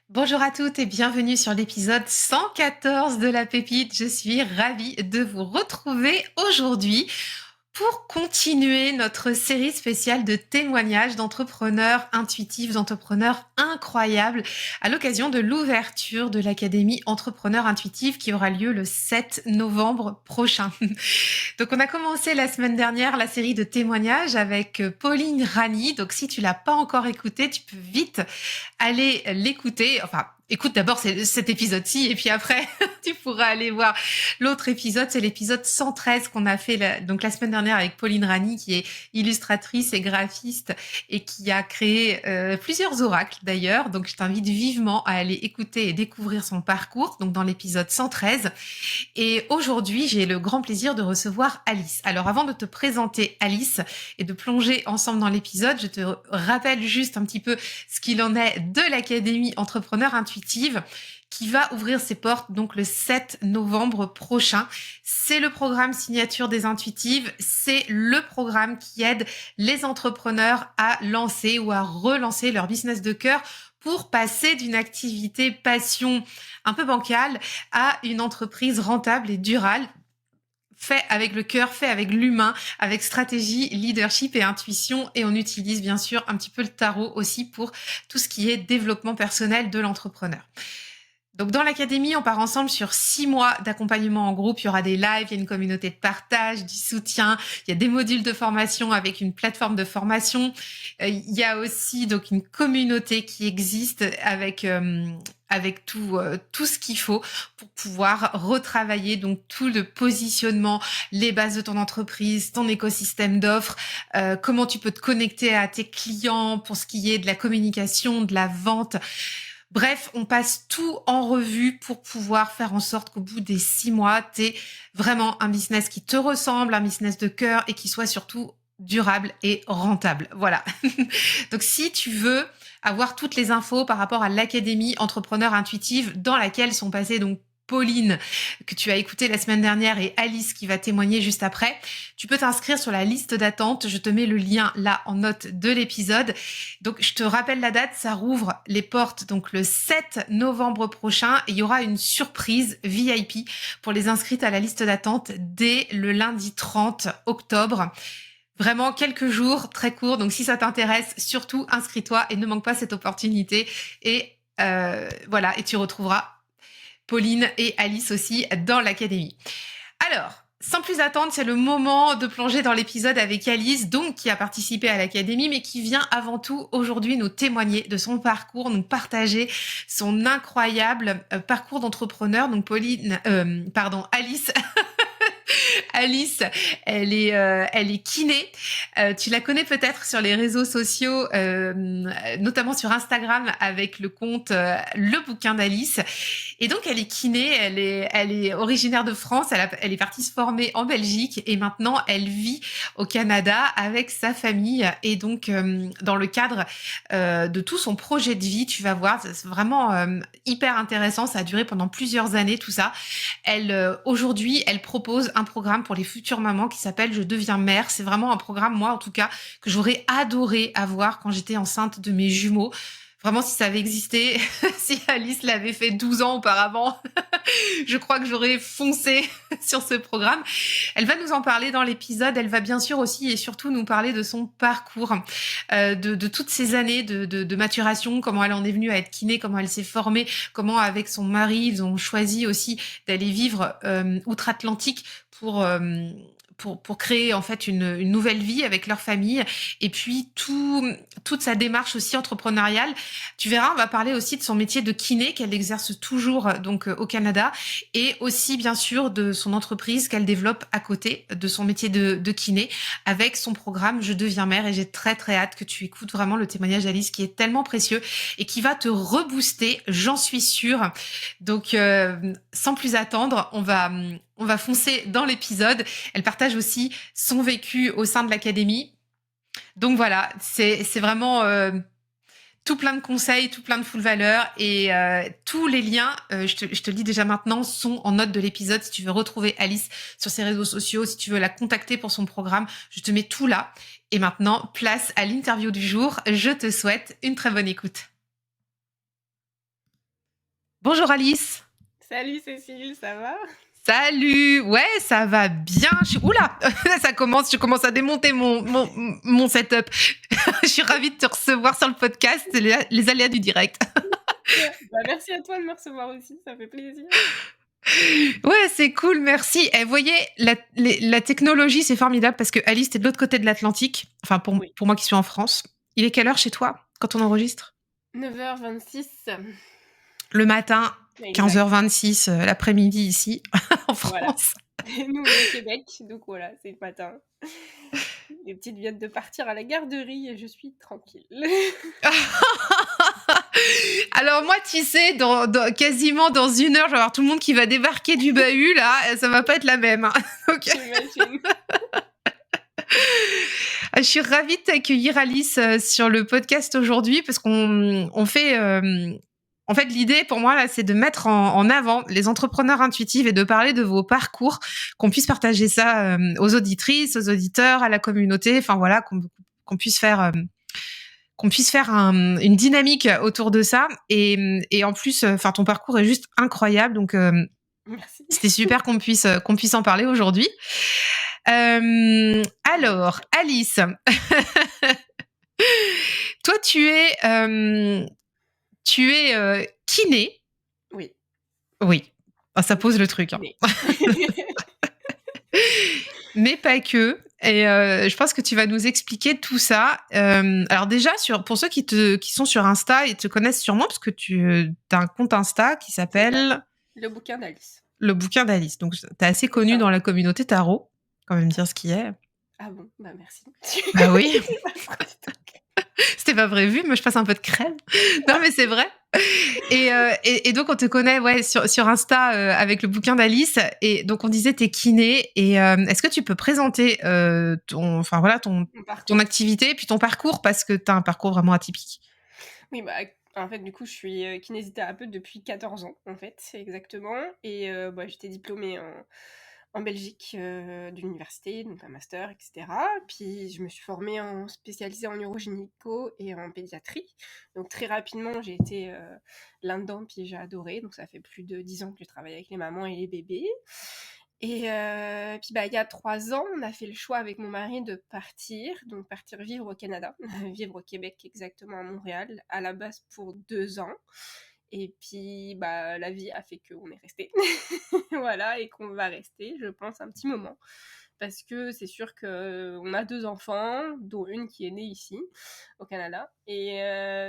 Bonjour à toutes et bienvenue sur l'épisode 114 de La Pépite. Je suis ravie de vous retrouver aujourd'hui pour continuer notre série spéciale de témoignages d'entrepreneurs intuitifs, d'entrepreneurs incroyables à l'occasion de l'ouverture de l'Académie Entrepreneurs Intuitifs qui aura lieu le 7 novembre prochain. Donc on a commencé la semaine dernière la série de témoignages avec Pauline Rani. Donc si tu l'as pas encore écouté, tu peux vite aller l'écouter. Enfin, écoute d'abord cet épisode-ci et puis après tu pourras aller voir l'autre épisode. C'est l'épisode 113 qu'on a fait donc la semaine dernière avec Pauline Rani qui est illustratrice et graphiste et qui a créé plusieurs oracles d'ailleurs. Donc je t'invite vivement à aller écouter et découvrir son parcours donc dans l'épisode 113. Et aujourd'hui, j'ai le grand plaisir de recevoir Alice. Alors avant de te présenter Alice et de plonger ensemble dans l'épisode, je te rappelle juste un petit peu ce qu'il en est de l'Académie Entrepreneur Intuitive qui va ouvrir ses portes donc le 7 novembre prochain. C'est le programme signature des intuitives, c'est le programme qui aide les entrepreneurs à lancer ou à relancer leur business de cœur pour passer d'une activité passion un peu bancale à une entreprise rentable et durable, fait avec le cœur, fait avec l'humain, avec stratégie, leadership et intuition. Et on utilise bien sûr un petit peu le tarot aussi pour tout ce qui est développement personnel de l'entrepreneur. Donc dans l'académie, on part ensemble sur 6 mois d'accompagnement en groupe. Il y aura des lives, il y a une communauté de partage, du soutien, il y a des modules de formation avec une plateforme de formation. Il y a aussi donc une communauté qui existe avec tout ce qu'il faut pour pouvoir retravailler donc tout le positionnement, les bases de ton entreprise, ton écosystème d'offres, comment tu peux te connecter à tes clients pour ce qui est de la communication, de la vente. Bref, on passe tout en revue pour pouvoir faire en sorte qu'au bout des 6 mois, tu aies vraiment un business qui te ressemble, un business de cœur et qui soit surtout durable et rentable. Voilà. Donc si tu veux avoir toutes les infos par rapport à l'Académie Entrepreneur Intuitive dans laquelle sont passées donc Pauline, que tu as écouté la semaine dernière, et Alice qui va témoigner juste après, tu peux t'inscrire sur la liste d'attente. Je te mets le lien là en note de l'épisode. Donc, je te rappelle la date, ça rouvre les portes donc le 7 novembre prochain et il y aura une surprise VIP pour les inscrites à la liste d'attente dès le lundi 30 octobre. Vraiment quelques jours, très courts. Donc, si ça t'intéresse, surtout inscris-toi et ne manque pas cette opportunité. Et voilà, et tu retrouveras Pauline et Alice aussi dans l'académie. Alors, sans plus attendre, c'est le moment de plonger dans l'épisode avec Alice, donc qui a participé à l'académie, mais qui vient avant tout aujourd'hui nous témoigner de son parcours, nous partager son incroyable parcours d'entrepreneur. Donc Alice. Alice, elle est kiné. Tu la connais peut-être sur les réseaux sociaux, notamment sur Instagram avec le compte Le Bouquin d'Alice. Et donc, elle est kiné. Elle est originaire de France. Elle est partie se former en Belgique et maintenant, elle vit au Canada avec sa famille. Et donc, dans le cadre de tout son projet de vie, tu vas voir, c'est vraiment hyper intéressant. Ça a duré pendant plusieurs années, tout ça. Aujourd'hui, elle propose un programme pour les futures mamans qui s'appelle Je deviens mère. C'est vraiment un programme, moi en tout cas, que j'aurais adoré avoir quand j'étais enceinte de mes jumeaux. Vraiment, si ça avait existé, si Alice l'avait fait 12 ans auparavant, je crois que j'aurais foncé sur ce programme. Elle va nous en parler dans l'épisode. Elle va bien sûr aussi et surtout nous parler de son parcours, de toutes ces années de maturation, comment elle en est venue à être kiné, comment elle s'est formée, comment avec son mari, ils ont choisi aussi d'aller vivre outre-Atlantique pour créer en fait une nouvelle vie avec leur famille et puis toute sa démarche aussi entrepreneuriale. Tu verras, on va parler aussi de son métier de kiné qu'elle exerce toujours donc au Canada et aussi bien sûr de son entreprise qu'elle développe à côté de son métier de kiné avec son programme Je deviens mère et j'ai très très hâte que tu écoutes vraiment le témoignage d'Alice qui est tellement précieux et qui va te rebooster, j'en suis sûre. Donc sans plus attendre, on va foncer dans l'épisode. Elle partage aussi son vécu au sein de l'académie. Donc voilà, c'est vraiment tout plein de conseils, tout plein de full valeur et tous les liens, je te le dis déjà maintenant, sont en note de l'épisode. Si tu veux retrouver Alice sur ses réseaux sociaux, si tu veux la contacter pour son programme, je te mets tout là. Et maintenant, place à l'interview du jour. Je te souhaite une très bonne écoute. Bonjour Alice. Salut Cécile, ça va? Salut. Ouais, ça va bien. Oula, je commence à démonter mon setup. Je suis ravie de te recevoir sur le podcast, les aléas du direct. Bah, merci à toi de me recevoir aussi, ça fait plaisir. Ouais, c'est cool, merci. Et voyez, la technologie, c'est formidable parce que Alice, t'es de l'autre côté de l'Atlantique. Enfin, Oui. pour moi qui suis en France. Il est quelle heure chez toi quand on enregistre? 9h26. Le matin, Exact. 15h26, l'après-midi ici, en Voilà. France. Nous, on est au Québec, donc voilà, c'est le matin. Les petites viennent de partir à la garderie et je suis tranquille. Alors moi, tu sais, quasiment dans 1 heure, je vais avoir tout le monde qui va débarquer du bahut, là, ça va pas être la même. Hein. Donc, J'imagine. je suis ravie de t'accueillir, Alice, sur le podcast aujourd'hui, parce qu'on fait... en fait, l'idée pour moi, là, c'est de mettre en avant les entrepreneurs intuitifs et de parler de vos parcours, qu'on puisse partager ça aux auditrices, aux auditeurs, à la communauté, enfin voilà, qu'on puisse faire... une dynamique autour de ça. Et en plus, enfin, ton parcours est juste incroyable. Donc, Merci. c'était super qu'on puisse en parler aujourd'hui. Alors, Alice, toi, tu es kiné. Oui. Oui. Ah, ça pose le truc. Hein. Mais... Mais pas que. Et je pense que tu vas nous expliquer tout ça. Alors déjà, pour ceux qui sont sur Insta, ils te connaissent sûrement parce que tu as un compte Insta qui s'appelle... Le bouquin d'Alice. Le bouquin d'Alice. Donc, tu es assez connu dans la communauté tarot. Quand même dire ce qui est. Ah bon, bah merci. Bah oui. C'était pas prévu, mais je passe un peu de crème. Non, mais c'est vrai. Et donc, on te connaît sur Insta avec le bouquin d'Alice. Et donc, on disait t'es kiné. Et est-ce que tu peux présenter ton activité et puis ton parcours, parce que tu as un parcours vraiment atypique. Oui, bah en fait, du coup, je suis kinésithérapeute depuis 14 ans, en fait, exactement. Et j'étais diplômée en Belgique d'université, donc un master, etc. Puis je me suis formée spécialisée en urogynéco et en pédiatrie. Donc très rapidement, j'ai été là-dedans, puis j'ai adoré. Donc ça fait plus de 10 ans que je travaille avec les mamans et les bébés. Et puis il y a 3 ans, on a fait le choix avec mon mari de partir vivre au Canada, vivre au Québec exactement, à Montréal, à la base pour 2 ans. Et puis la vie a fait qu'on est resté. Voilà, et qu'on va rester, je pense, un petit moment. Parce que c'est sûr qu'on a 2 enfants, dont une qui est née ici, au Canada. Et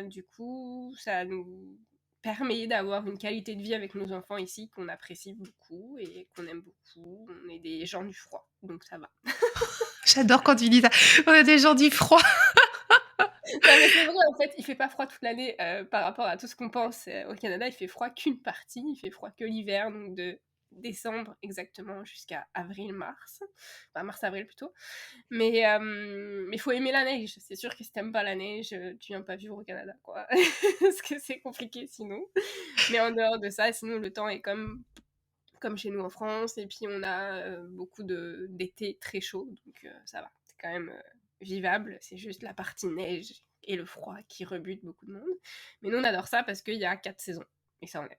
du coup, ça nous permet d'avoir une qualité de vie avec nos enfants ici qu'on apprécie beaucoup et qu'on aime beaucoup. On est des gens du froid, donc ça va. J'adore quand tu dis ça. On est des gens du froid. Non, mais c'est vrai, en fait, il fait pas froid toute l'année par rapport à tout ce qu'on pense. Au Canada, il fait froid qu'une partie, il fait froid que l'hiver, donc de décembre exactement jusqu'à avril-mars. Enfin, mars-avril plutôt. Mais il faut aimer la neige. C'est sûr que si t'aimes pas la neige, tu viens pas vivre au Canada, quoi. Parce que c'est compliqué sinon. Mais en dehors de ça, sinon le temps est comme chez nous en France. Et puis on a beaucoup d'été très chaud, donc ça va. C'est quand même vivable. C'est juste la partie neige et le froid qui rebute beaucoup de monde. Mais nous on adore ça parce qu'il y a 4 saisons. Et ça on aime.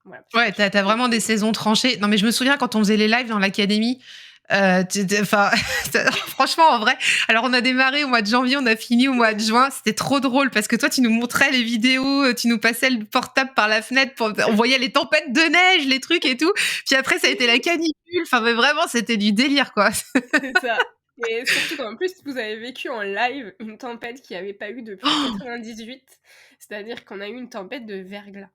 Voilà, Ouais, t'as vraiment des saisons tranchées. Non, mais je me souviens quand on faisait les lives dans l'académie. Franchement, en vrai. Alors, on a démarré au mois de janvier, on a fini au mois de juin. C'était trop drôle parce que toi, tu nous montrais les vidéos, tu nous passais le portable par la fenêtre, on voyait les tempêtes de neige, les trucs et tout. Puis après, ça a été la canicule. Enfin, mais vraiment, c'était du délire, quoi. C'est ça. Et surtout qu'en plus, vous avez vécu en live une tempête qu'il n'y avait pas eu depuis 98. C'est-à-dire qu'on a eu une tempête de verglas.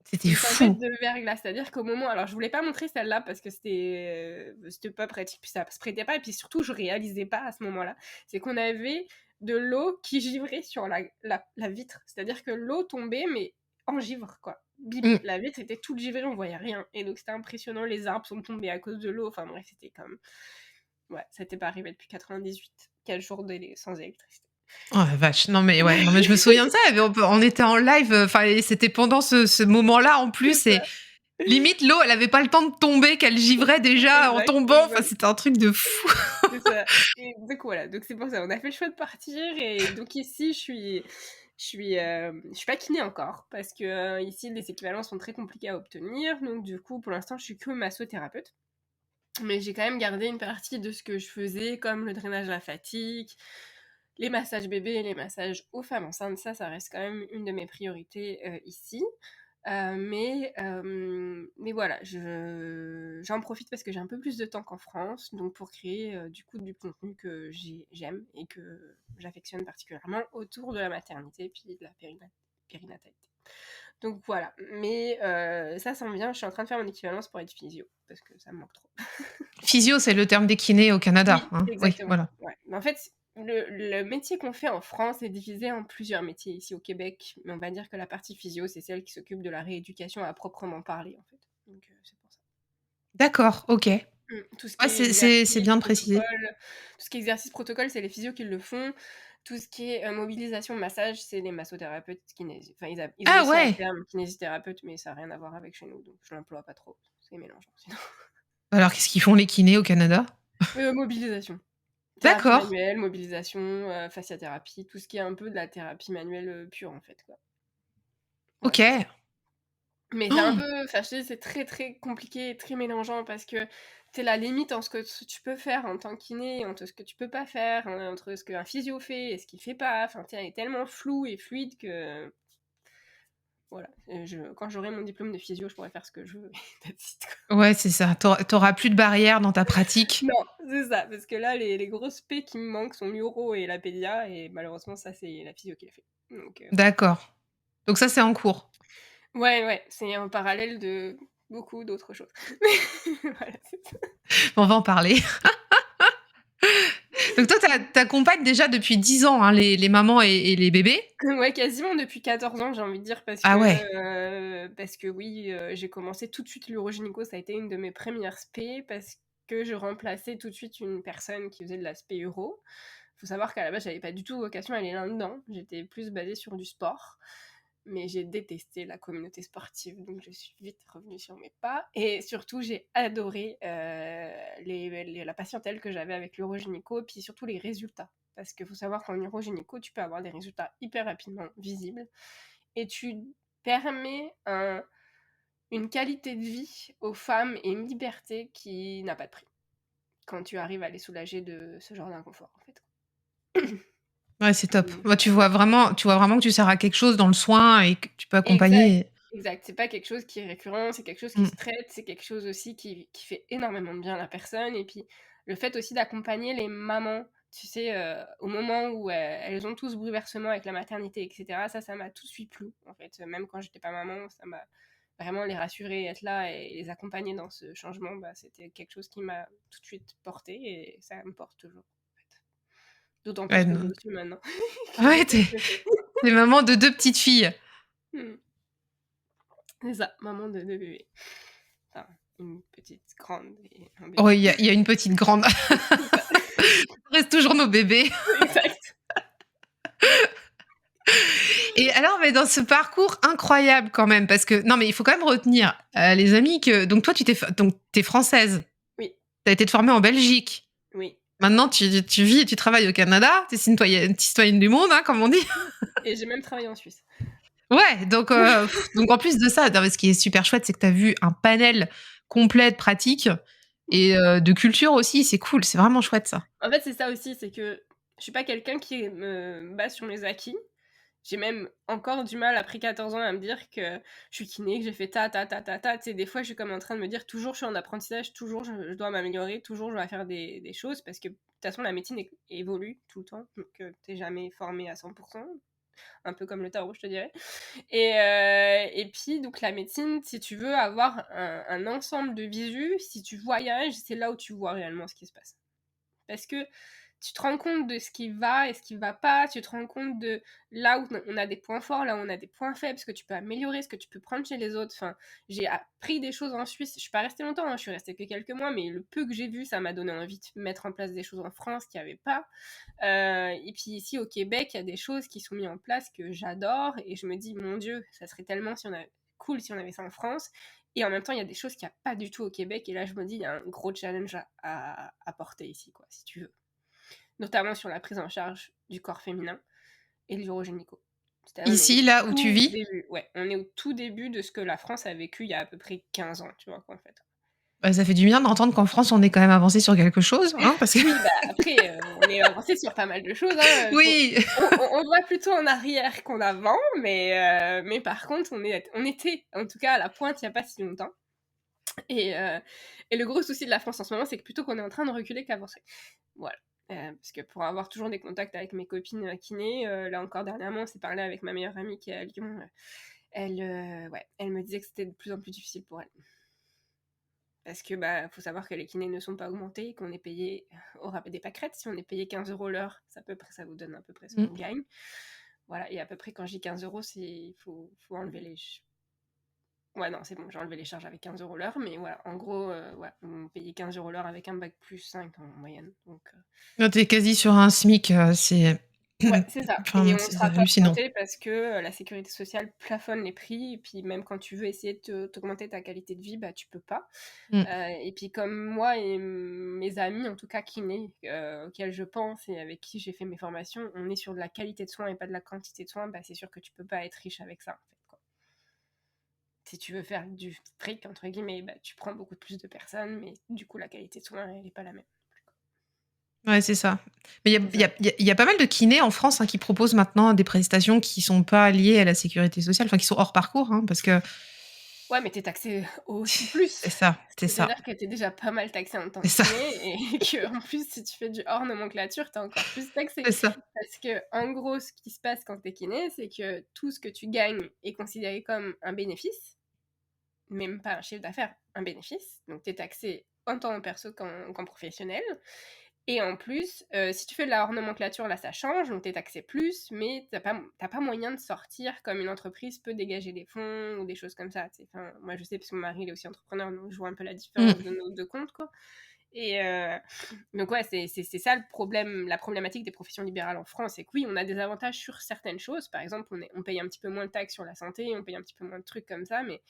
C'était fou. De verglas, c'est-à-dire qu'au moment... Alors, je voulais pas montrer celle-là parce que c'était pas pratique, puis ça se prêtait pas, et puis surtout, je réalisais pas à ce moment-là. C'est qu'on avait de l'eau qui givrait sur la vitre. C'est-à-dire que l'eau tombait, mais en givre, quoi. Bip, la vitre était toute givrée, on voyait rien. Et donc, c'était impressionnant, les arbres sont tombés à cause de l'eau. Enfin bref, c'était comme... Ouais, ça n'était pas arrivé depuis 98. Quel jour sans électricité. Oh la vache, non mais je me souviens de ça, on était en live, et c'était pendant ce moment-là en plus, et limite l'eau elle avait pas le temps de tomber, qu'elle givrait déjà en tombant, enfin c'était un truc de fou. C'est ça. Et donc voilà, donc c'est pour ça, on a fait le choix de partir, et donc ici je Je suis pas kiné encore parce que ici les équivalents sont très compliqués à obtenir. Donc du coup, pour l'instant, je suis que massothérapeute. Mais j'ai quand même gardé une partie de ce que je faisais, comme le drainage lymphatique, les massages bébés, les massages aux femmes enceintes. Ça reste quand même une de mes priorités ici. Mais voilà, j'en profite parce que j'ai un peu plus de temps qu'en France, donc pour créer du coup du contenu que j'aime et que j'affectionne particulièrement autour de la maternité puis de la périnatalité. Donc voilà, mais ça s'en vient, je suis en train de faire mon équivalence pour être physio, parce que ça me manque trop. Physio, c'est le terme des kinés au Canada, Oui, hein? Oui, exactement. voilà. Ouais. Mais en fait, le métier qu'on fait en France est divisé en plusieurs métiers ici au Québec, mais on va dire que la partie physio, c'est celle qui s'occupe de la rééducation à proprement parler, en fait. Donc c'est pour ça. D'accord, OK. Ouais, Tout ce qui est c'est exercice, bien de préciser. protocole, tout ce qui est exercice, protocole, c'est les physios qui le font. Tout ce qui est mobilisation, massage, c'est les massothérapeutes, enfin ils ont Ah aussi un ouais! terme kinésithérapeute, mais ça n'a rien à voir avec chez nous, donc je l'emploie pas trop, c'est mélangeant sinon. Alors qu'est-ce qu'ils font les kinés au Canada? Mobilisation. Thérapie D'accord, manuelle, mobilisation, fasciathérapie, tout ce qui est un peu de la thérapie manuelle, pure, en fait, quoi. Ouais, c'est ça. OK. Mais c'est un peu enfin, je te dis, c'est très, très compliqué et très mélangeant parce que c'est la limite entre ce que tu peux faire en tant que kiné, entre ce que tu peux pas faire, entre ce qu'un physio fait et ce qu'il fait pas. Enfin, tu sais, elle est tellement floue et fluide que voilà, quand j'aurai mon diplôme de physio, je pourrai faire ce que je veux et that's it, quoi. Ouais, c'est ça. Tu auras plus de barrières dans ta pratique. Non, c'est ça, parce que là, les grosses P qui me manquent sont l'uro et la pédia et malheureusement, ça, c'est la physio qui l'a fait. Donc voilà. D'accord. Donc ça, c'est en cours. Ouais, ouais, c'est en parallèle de beaucoup d'autres choses. Voilà, c'est ça. On va en parler. Donc toi, tu accompagnes déjà depuis 10 ans, hein, les mamans et les bébés? Ouais, quasiment depuis 14 ans, j'ai envie de dire, Ah ouais. parce que oui, j'ai commencé tout de suite l'urogynéco, ça a été une de mes premières spé, parce que je remplaçais tout de suite une personne qui faisait de la spé uro. Faut savoir qu'à la base, j'avais pas du tout vocation à aller là-dedans, j'étais plus basée sur du sport. Mais j'ai détesté la communauté sportive, donc je suis vite revenue sur mes pas. Et surtout, j'ai adoré la patientèle que j'avais avec l'urogynéco, puis surtout les résultats. Parce qu'il faut savoir qu'en urogynéco, tu peux avoir des résultats hyper rapidement visibles, et tu permets une qualité de vie aux femmes et une liberté qui n'a pas de prix, quand tu arrives à les soulager de ce genre d'inconfort, en fait. Ouais, c'est top. Donc, Bah, tu vois vraiment que tu sers à quelque chose dans le soin et que tu peux exact, accompagner. exact. C'est pas quelque chose qui est récurrent, c'est quelque chose qui Mmh. se traite, c'est quelque chose aussi qui fait énormément de bien à la personne. Et puis, le fait aussi d'accompagner les mamans, tu sais, au moment où elles ont tout ce bouleversement avec la maternité, etc., ça m'a tout de suite plu, en fait. Même quand j'étais pas maman, ça m'a vraiment les rassurer, être là et les accompagner dans ce changement, bah, c'était quelque chose qui m'a tout de suite porté et ça me porte toujours, en fait. D'autant Ouais, plus que je non. le suis maintenant, que je Ouais, sais ce que c'est. tu maman de 2 petites filles. Hmm. C'est ça, maman de 2 bébés. Enfin, une petite grande et un Oh, bébé. il y a une petite grande. C'est ça. Ça reste toujours nos bébés. Exact. Et alors, mais dans ce parcours incroyable quand même, parce que non, mais il faut quand même retenir, les amis, que donc toi, donc tu française. Oui, Tu as été te former en Belgique. oui. Maintenant, tu vis et tu travailles au Canada. Tu es citoyenne du monde, hein, comme on dit. Et j'ai même travaillé en Suisse. Ouais, donc en plus de ça, non, mais ce qui est super chouette, c'est que tu as vu un panel complet de pratiques et de culture aussi. C'est cool, c'est vraiment chouette ça. En fait, c'est ça aussi, c'est que je suis pas quelqu'un qui me base sur mes acquis. J'ai même encore du mal, après 14 ans, à me dire que je suis kiné, que j'ai fait ta, ta, ta, ta, ta. Tu sais, des fois, je suis comme en train de me dire, toujours, je suis en apprentissage, toujours, je dois m'améliorer, toujours, je dois faire des choses, parce que, de toute façon, la médecine évolue tout le temps, donc t'es jamais formé à 100%, un peu comme le tarot, je te dirais. Et puis, donc, la médecine, si tu veux avoir un ensemble de visu, si tu voyages, c'est là où tu vois réellement ce qui se passe. Parce que tu te rends compte de ce qui va et ce qui va pas, tu te rends compte de là où on a des points forts, là où on a des points faibles, ce que tu peux améliorer, ce que tu peux prendre chez les autres. Enfin, j'ai appris des choses en Suisse, je suis pas restée longtemps, hein, je suis restée que quelques mois, mais le peu que j'ai vu, ça m'a donné envie de mettre en place des choses en France qu'il n'y avait pas. Et puis ici au Québec, il y a des choses qui sont mises en place que j'adore et je me dis, mon Dieu, ça serait tellement cool si on avait ça en France. Et en même temps, il y a des choses qu'il n'y a pas du tout au Québec. Et là, je me dis, il y a un gros challenge à porter ici, quoi, si tu veux. Notamment sur la prise en charge du corps féminin et de l'urogynéco. C'est-à-dire on est au Ici, là où tu tout vis? début, ouais, on est au tout début de ce que la France a vécu il y a à peu près 15 ans, tu vois, en fait. Bah, ça fait du bien d'entendre qu'en France, on est quand même avancé sur quelque chose, hein, parce que Oui, bah, après, on est avancé sur pas mal de choses, hein, faut oui! on va plutôt en arrière qu'en avant, mais par contre, on était, en tout cas, à la pointe il y a pas si longtemps et heu et le gros souci de la France en ce moment, c'est que plutôt qu'on est en train de reculer qu'avancer. Voilà, parce que pour avoir toujours des contacts avec mes copines, kinés, là encore dernièrement, on s'est parlé avec ma meilleure amie qui est à Lyon, ouais, elle me disait que c'était de plus en plus difficile pour elle. Parce que, bah, faut savoir que les kinés ne sont pas augmentés, qu'on est payé au rabais des pâquerettes. Si on est payé 15 € l'heure, ça, à peu près, ça vous donne à peu près ce qu'on Mmh. gagne. Voilà, et à peu près, quand je dis 15 €, c'est faut enlever les. Ouais, non, c'est bon, j'ai enlevé les charges avec 15 € l'heure, mais voilà, en gros, ouais, on payait 15 € l'heure avec un bac plus 5 en moyenne. Donc, Là, tu quasi sur un SMIC, c'est ouais, c'est ça. enfin, Et on c'est sera pas hallucinant. augmenté parce que la sécurité sociale plafonne les prix. Et puis, même quand tu veux essayer de t'augmenter ta qualité de vie, bah, tu peux pas. Mmh. Et puis comme moi et mes amis, en tout cas kinés, auxquels je pense et avec qui j'ai fait mes formations, on est sur de la qualité de soins et pas de la quantité de soins, bah, c'est sûr que tu peux pas être riche avec ça, en fait, quoi. Si tu veux faire du fric, entre guillemets, bah, tu prends beaucoup plus de personnes, mais du coup, la qualité de soins, elle est pas la même. Ouais, c'est ça. Mais C'est ça. il y a pas mal de kinés en France, hein, qui proposent maintenant des prestations qui sont pas liées à la sécurité sociale, enfin qui sont hors parcours, hein, parce que Ouais, mais t'es taxé aussi plus. c'est ça, c'est ça, C'est-à-dire que t'es déjà pas mal taxé en tant c'est que ça, kiné et que en plus, si tu fais du hors nomenclature, t'es encore plus taxé. c'est ça. Parce que, en gros, ce qui se passe quand t'es kiné, c'est que tout ce que tu gagnes est considéré comme un bénéfice, même pas un chiffre d'affaires, un bénéfice. Donc, t'es taxé en tant que perso qu'en professionnel. Et en plus, si tu fais de la hors-nomenclature, là, ça change, donc t'es taxé plus, mais t'as pas moyen de sortir comme une entreprise peut dégager des fonds ou des choses comme ça. Enfin, moi, je sais, parce que mon mari, il est aussi entrepreneur, donc je vois un peu la différence Mmh. de nos deux comptes, quoi. Et donc, ouais, c'est ça le problème, la problématique des professions libérales en France, c'est que oui, on a des avantages sur certaines choses. Par exemple, on paye un petit peu moins de taxes sur la santé, on paye un petit peu moins de trucs comme ça, mais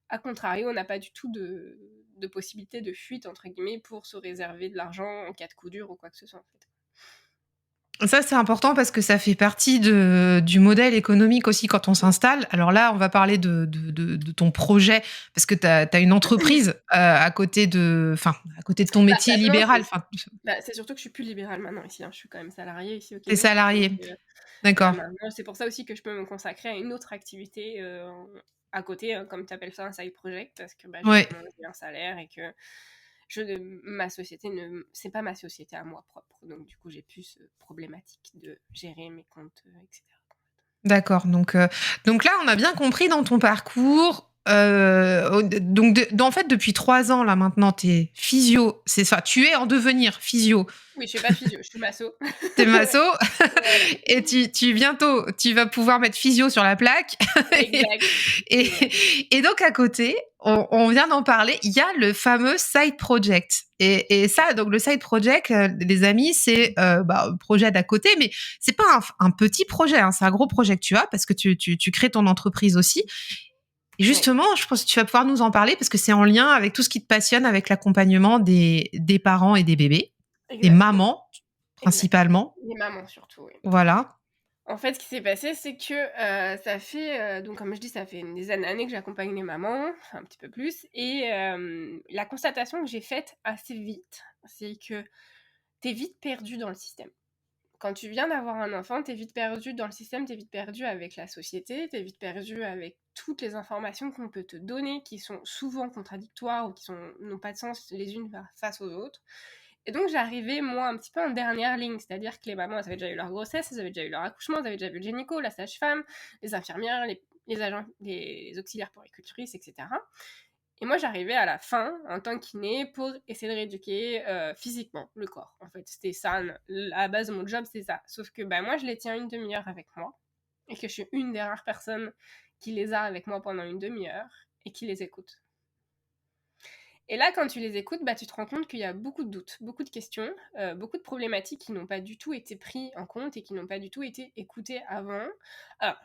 à contrario, on n'a pas du tout de possibilité de fuite, entre guillemets, pour se réserver de l'argent en cas de coup dur ou quoi que ce soit, en fait. Ça, c'est important parce que ça fait partie du modèle économique aussi quand on s'installe. Alors là, on va parler de ton projet parce que tu as une entreprise, à côté à côté de ton métier Non, libéral. Enfin, c'est surtout que je suis plus libérale maintenant ici, hein. Je suis quand même salariée ici au tu Québec. Donc, salarié. voilà, D'accord. maintenant, c'est pour ça aussi que je peux me consacrer à une autre activité à côté, comme tu appelles ça, un side project, parce que bah, Ouais. justement, j'ai un salaire et que ma société, c'est pas ma société à moi propre. Donc, du coup, j'ai plus problématique de gérer mes comptes, etc. D'accord, donc là, on a bien compris dans ton parcours, donc en fait, depuis 3 ans, là, maintenant, tu es physio, c'est ça? Tu es en devenir physio. Oui, je suis pas physio, je suis masso. Tu es masso Voilà, et bientôt, tu vas pouvoir mettre physio sur la plaque exact, et exact. et donc à côté, on vient d'en parler, il y a le fameux side project et ça, donc le side project, les amis, c'est, un projet d'à côté, mais c'est pas un petit projet, hein, c'est un gros projet que tu as parce que tu crées ton entreprise aussi et Ouais, justement, je pense que tu vas pouvoir nous en parler parce que c'est en lien avec tout ce qui te passionne avec l'accompagnement des parents et des bébés, des exactement, mamans exact. principalement, Les mamans surtout, oui. voilà. En fait, ce qui s'est passé, c'est que ça fait, donc comme je dis, ça fait des années que j'accompagne les mamans, enfin un petit peu plus. Et la constatation que j'ai faite assez vite, c'est que t'es vite perdu dans le système. Quand tu viens d'avoir un enfant, t'es vite perdu dans le système, t'es vite perdu avec la société, t'es vite perdu avec toutes les informations qu'on peut te donner, qui sont souvent contradictoires ou qui n'ont pas de sens les unes face aux autres. Et donc j'arrivais, moi, un petit peu en dernière ligne, c'est-à-dire que les mamans, elles avaient déjà eu leur grossesse, elles avaient déjà eu leur accouchement, elles avaient déjà vu le gynéco, la sage-femme, les infirmières, les agents, les auxiliaires puéricultrices, etc. Et moi, j'arrivais à la fin, en tant qu'iné, pour essayer de rééduquer physiquement le corps. En fait, c'était ça, la base de mon job, c'est ça. Sauf que bah, moi, je les tiens une demi-heure avec moi, et que je suis une des rares personnes qui les a avec moi pendant une demi-heure, et qui les écoute. Et là, quand tu les écoutes, bah, tu te rends compte qu'il y a beaucoup de doutes, beaucoup de questions, beaucoup de problématiques qui n'ont pas du tout été pris en compte et qui n'ont pas du tout été écoutées avant. Alors,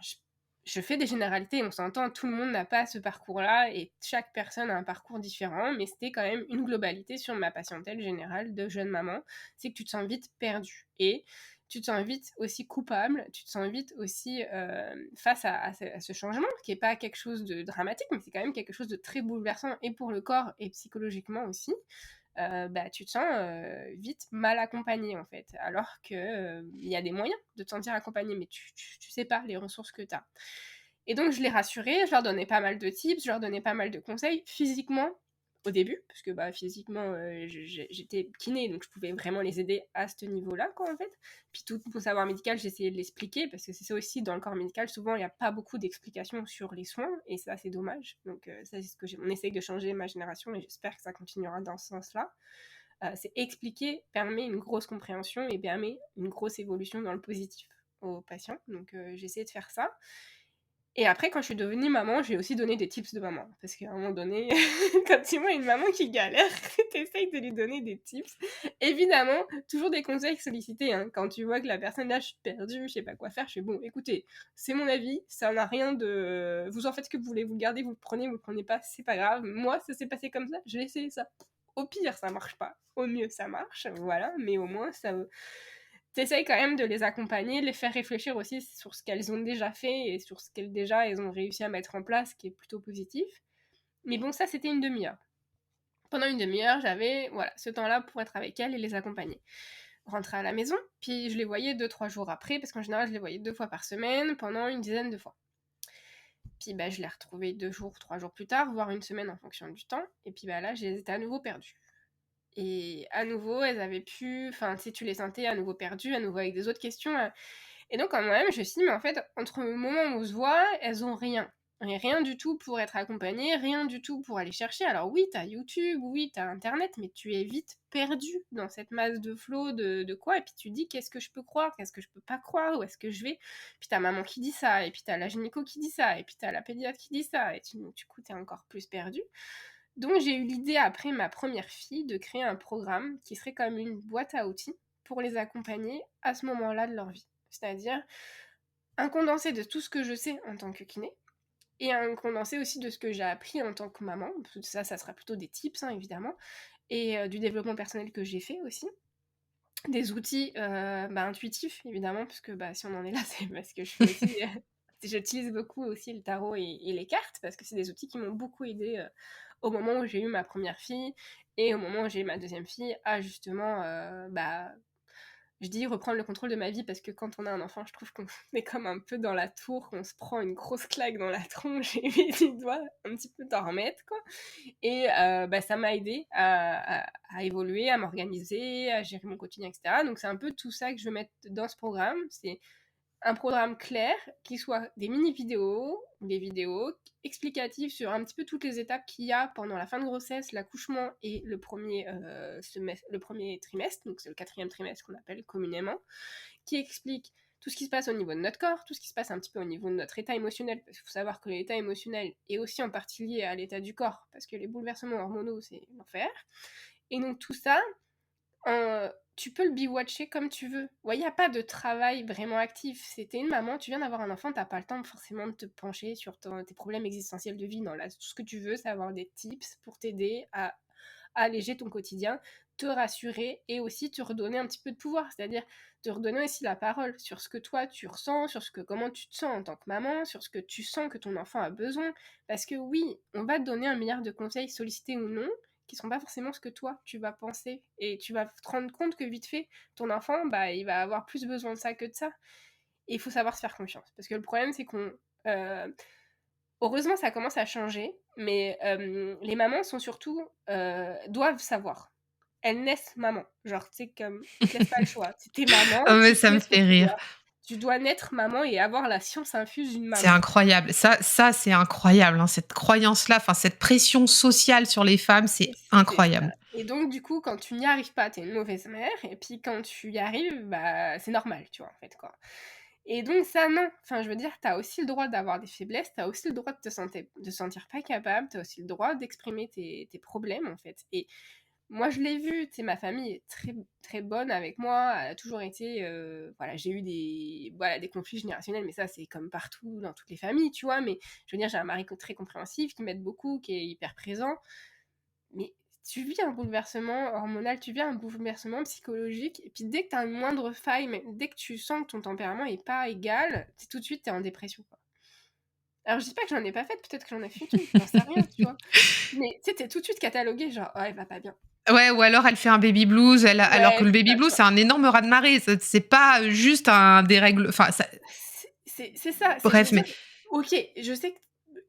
je fais des généralités, on s'entend, tout le monde n'a pas ce parcours-là et chaque personne a un parcours différent, mais c'était quand même une globalité sur ma patientèle générale de jeune maman, c'est que tu te sens vite perdue. Et tu te sens vite aussi coupable, tu te sens vite aussi face à ce changement, qui est pas quelque chose de dramatique, mais c'est quand même quelque chose de très bouleversant, et pour le corps, et psychologiquement aussi. Bah, tu te sens vite mal accompagné, en fait, alors que il y a des moyens de te sentir accompagné, mais tu sais pas les ressources que tu as. Et donc, je les rassurais, je leur donnais pas mal de tips, je leur donnais pas mal de conseils, physiquement, au début, parce que bah, physiquement, j'étais kiné, donc je pouvais vraiment les aider à ce niveau-là, quoi, en fait. Puis tout mon savoir médical, j'essayais de l'expliquer, parce que c'est ça aussi, dans le corps médical, souvent, il n'y a pas beaucoup d'explications sur les soins, et ça, c'est dommage. Donc ça, c'est ce que on essaye de changer ma génération, et j'espère que ça continuera dans ce sens-là. C'est expliquer permet une grosse compréhension et permet une grosse évolution dans le positif aux patients. Donc j'ai essayé de faire ça. Et après, quand je suis devenue maman, j'ai aussi donné des tips de maman. Parce qu'à un moment donné, quand tu vois une maman qui galère, t'essayes de lui donner des tips. Évidemment, toujours des conseils sollicités. Hein. Quand tu vois que la personne là, je suis perdue, je sais pas quoi faire, je fais bon, écoutez, c'est mon avis, ça n'a rien de. Vous en faites ce que vous voulez, vous le gardez, vous le prenez pas, c'est pas grave. Moi, ça s'est passé comme ça, j'ai essayé ça. Au pire, ça marche pas. Au mieux, ça marche, voilà, mais au moins, ça t'essayes quand même de les accompagner, de les faire réfléchir aussi sur ce qu'elles ont déjà fait et sur ce qu'elles déjà elles ont réussi à mettre en place, qui est plutôt positif. Mais bon, ça, c'était une demi-heure. Pendant une demi-heure, j'avais voilà, ce temps-là pour être avec elles et les accompagner. Rentrer à la maison, puis je les voyais 2-3 jours après, parce qu'en général, je les voyais 2 fois par semaine, pendant une dizaine de fois. Puis bah, je les retrouvais 2 jours, 3 jours plus tard, voire une semaine en fonction du temps. Et puis bah, là, j'étais à nouveau perdue. Et à nouveau, elles avaient pu, enfin, tu sais, tu les sentais à nouveau perdues, à nouveau avec des autres questions. Et donc, quand même, je me suis dit, mais en fait, entre le moment où on se voit, elles ont rien. Rien du tout pour être accompagnées, rien du tout pour aller chercher. Alors oui, t'as YouTube, oui, t'as Internet, mais tu es vite perdu dans cette masse de flow de quoi. Et puis tu dis, qu'est-ce que je peux croire, qu'est-ce que je peux pas croire, où est-ce que je vais. Puis t'as maman qui dit ça, et puis t'as la gynéco qui dit ça, et puis t'as la pédiatre qui dit ça, et du coup, t'es encore plus perdu. Donc j'ai eu l'idée, après ma première fille, de créer un programme qui serait comme une boîte à outils pour les accompagner à ce moment-là de leur vie. C'est-à-dire un condensé de tout ce que je sais en tant que kiné, et un condensé aussi de ce que j'ai appris en tant que maman. Ça sera plutôt des tips, hein, évidemment, et du développement personnel que j'ai fait aussi. Des outils intuitifs, évidemment, parce que si on en est là, c'est parce que je fais aussi... j'utilise beaucoup aussi le tarot et les cartes, parce que c'est des outils qui m'ont beaucoup aidé au moment où j'ai eu ma première fille, et au moment où j'ai eu ma deuxième fille, à justement je dis reprendre le contrôle de ma vie, parce que quand on a un enfant, je trouve qu'on est comme un peu dans la tour, qu'on se prend une grosse claque dans la tronche et puis tu dois un petit peu t'en remettre, quoi. Et ça m'a aidé à évoluer, à m'organiser, à gérer mon quotidien, etc. Donc c'est un peu tout ça que je veux mettre dans ce programme. C'est un programme clair, qui soit des mini-vidéos, des vidéos explicatives sur un petit peu toutes les étapes qu'il y a pendant la fin de grossesse, l'accouchement et le premier trimestre, donc c'est le 4e trimestre qu'on appelle communément, qui explique tout ce qui se passe au niveau de notre corps, tout ce qui se passe un petit peu au niveau de notre état émotionnel, parce qu'il faut savoir que l'état émotionnel est aussi en partie lié à l'état du corps, parce que les bouleversements hormonaux, c'est l'enfer. Et donc tout ça, tu peux le biwatcher comme tu veux. Il n'y a pas de travail vraiment actif. C'était une maman, tu viens d'avoir un enfant, t'as pas le temps forcément de te pencher sur tes problèmes existentiels de vie. Non, là, tout ce que tu veux, c'est avoir des tips pour t'aider à alléger ton quotidien, te rassurer, et aussi te redonner un petit peu de pouvoir, c'est-à-dire te redonner aussi la parole sur ce que toi tu ressens, sur comment tu te sens en tant que maman, sur ce que tu sens que ton enfant a besoin. Parce que oui, on va te donner un milliard de conseils, sollicités ou non, qui sont pas forcément ce que toi tu vas penser, et tu vas te rendre compte que vite fait ton enfant il va avoir plus besoin de ça que de ça, et il faut savoir se faire confiance, parce que le problème c'est qu'on heureusement ça commence à changer, mais les mamans sont surtout doivent savoir, elles naissent maman, genre tu sais, comme ils te laissent pas le choix, t'es maman, Oh, mais tu ça me sais ce que fait rire. tu dois naître maman et avoir la science infuse d'une C'est maman. incroyable. Ça c'est incroyable, hein, cette croyance-là, enfin cette pression sociale sur les femmes, c'est C'est ça. incroyable. Et donc, du coup, quand tu n'y arrives pas, t'es une mauvaise mère. Et puis, quand tu y arrives, c'est normal, tu vois, en fait, quoi. Et donc, ça, non. Enfin, je veux dire, t'as aussi le droit d'avoir des faiblesses, t'as aussi le droit de te sentir pas capable, t'as aussi le droit d'exprimer tes problèmes, en fait. Et moi, je l'ai vu, tu sais, ma famille est très, très bonne avec moi, elle a toujours été... voilà, j'ai eu des conflits générationnels, mais ça, c'est comme partout, dans toutes les familles, tu vois. Mais je veux dire, j'ai un mari très compréhensif, qui m'aide beaucoup, qui est hyper présent. Mais tu vis un bouleversement hormonal, tu vis un bouleversement psychologique, et puis dès que tu as une moindre faille, mais dès que tu sens que ton tempérament est pas égal, tout de suite, tu es en dépression, quoi. Alors, je dis pas que j'en ai pas fait, peut-être que j'en ai fait une, j'en sais rien, tu vois. Mais tu sais, t'es tout de suite catalogué, genre, oh, elle va pas bien. Ouais, ou alors elle fait un baby blues, alors que Ouais, le c'est baby ça, tu blues, vois. c'est un énorme raz-de-marée. C'est pas juste un dérègle. Enfin, ça... C'est ça, je veux Bref, dire, mais ok, je sais que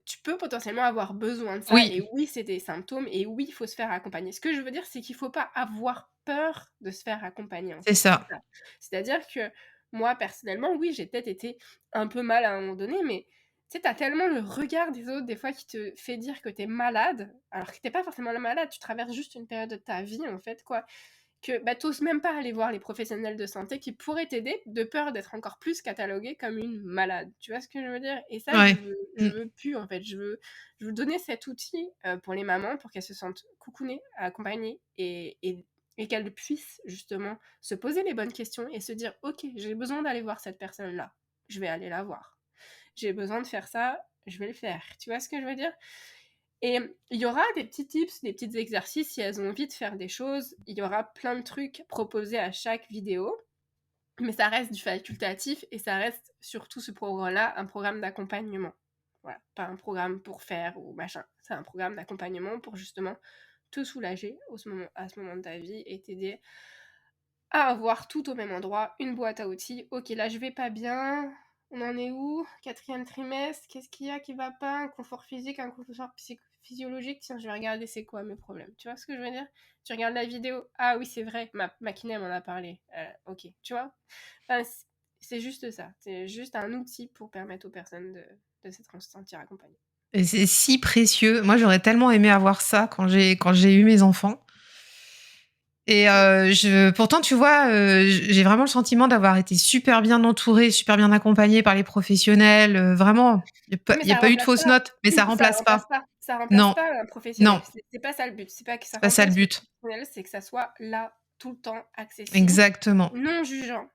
tu peux potentiellement avoir besoin de ça, oui, et oui, c'est des symptômes, et oui, il faut se faire accompagner. Ce que je veux dire, c'est qu'il faut pas avoir peur de se faire accompagner, en c'est fait, c'est ça. ça. C'est-à-dire que moi, personnellement, oui, j'ai peut-être été un peu mal à un moment donné, mais tu sais, t'as tellement le regard des autres, des fois, qui te fait dire que t'es malade, alors que t'es pas forcément malade, tu traverses juste une période de ta vie, en fait, quoi, que bah, t'oses même pas aller voir les professionnels de santé qui pourraient t'aider, de peur d'être encore plus cataloguée comme une malade. Tu vois ce que je veux dire? Et ça, Ouais. je veux plus, en fait. Je veux donner cet outil pour les mamans, pour qu'elles se sentent coucounées, accompagnées, et qu'elles puissent justement se poser les bonnes questions et se dire, ok, j'ai besoin d'aller voir cette personne-là, je vais aller la voir. J'ai besoin de faire ça, je vais le faire. Tu vois ce que je veux dire? Et il y aura des petits tips, des petits exercices si elles ont envie de faire des choses. Il y aura plein de trucs proposés à chaque vidéo. Mais ça reste du facultatif et ça reste surtout ce programme-là un programme d'accompagnement. Voilà, pas un programme pour faire ou machin. C'est un programme d'accompagnement pour justement te soulager à ce moment de ta vie et t'aider à avoir tout au même endroit, une boîte à outils. Ok, là je vais pas bien. On en est où? Quatrième trimestre, qu'est-ce qu'il y a qui va pas? Un confort physique, un confort physiologique? Tiens, je vais regarder c'est quoi mes problèmes. Tu vois ce que je veux dire? Tu regardes la vidéo. Ah oui, c'est vrai, ma kiné m'en a parlé. Ok, tu vois? Enfin, c'est juste ça. C'est juste un outil pour permettre aux personnes de se sentir accompagnées. Et c'est si précieux. Moi, j'aurais tellement aimé avoir ça quand j'ai eu mes enfants. Et Mm. pourtant, tu vois, j'ai vraiment le sentiment d'avoir été super bien entourée, super bien accompagnée par les professionnels. Vraiment, Oui, mais il y a ça pas eu de remplace fausses pas. notes, mais ça Ça remplace remplace pas. pas. Ça remplace Non, pas un professionnel. non, C'est pas ça le but. C'est pas que ça c'est pas ça le remplace le but. professionnel, c'est que ça soit là, tout le temps, accessible, Exactement. non jugeant,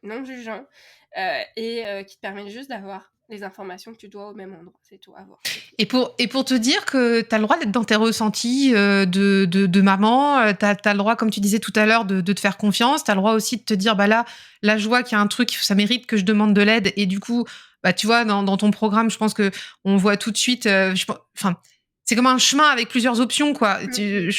non jugeant, qui te permet juste d'avoir les informations que tu dois au même endroit. C'est tout, avoir, c'est tout. Et pour te dire que tu as le droit d'être dans tes ressentis de maman, tu as le droit, comme tu disais tout à l'heure, de te faire confiance, tu as le droit aussi de te dire, bah là, je vois qu'il y a un truc, ça mérite que je demande de l'aide. Et du coup, bah, tu vois, dans ton programme, je pense que on voit tout de suite, enfin, c'est comme un chemin avec plusieurs options, quoi. Mm, mm.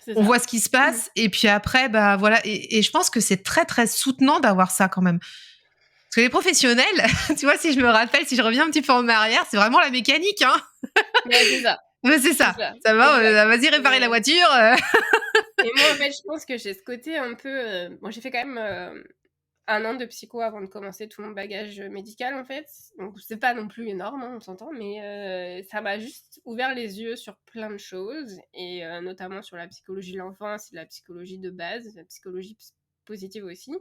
C'est On ça. voit ce qui se passe, et puis après, bah voilà. Et je pense que c'est très, très soutenant d'avoir ça quand même. Parce que les professionnels, tu vois, si je me rappelle, si je reviens un petit peu en arrière, c'est vraiment la mécanique, hein. Ouais, c'est ça. Mais c'est C'est ça. ça. Ça va, Exact. vas-y réparer la voiture. Et moi, en fait, je pense que j'ai ce côté un peu. Bon, j'ai fait quand même un an de psycho avant de commencer tout mon bagage médical, en fait. Donc, c'est pas non plus énorme, hein, on s'entend, mais ça m'a juste ouvert les yeux sur plein de choses, et notamment sur la psychologie de l'enfance, la psychologie de base, la psychologie positive aussi.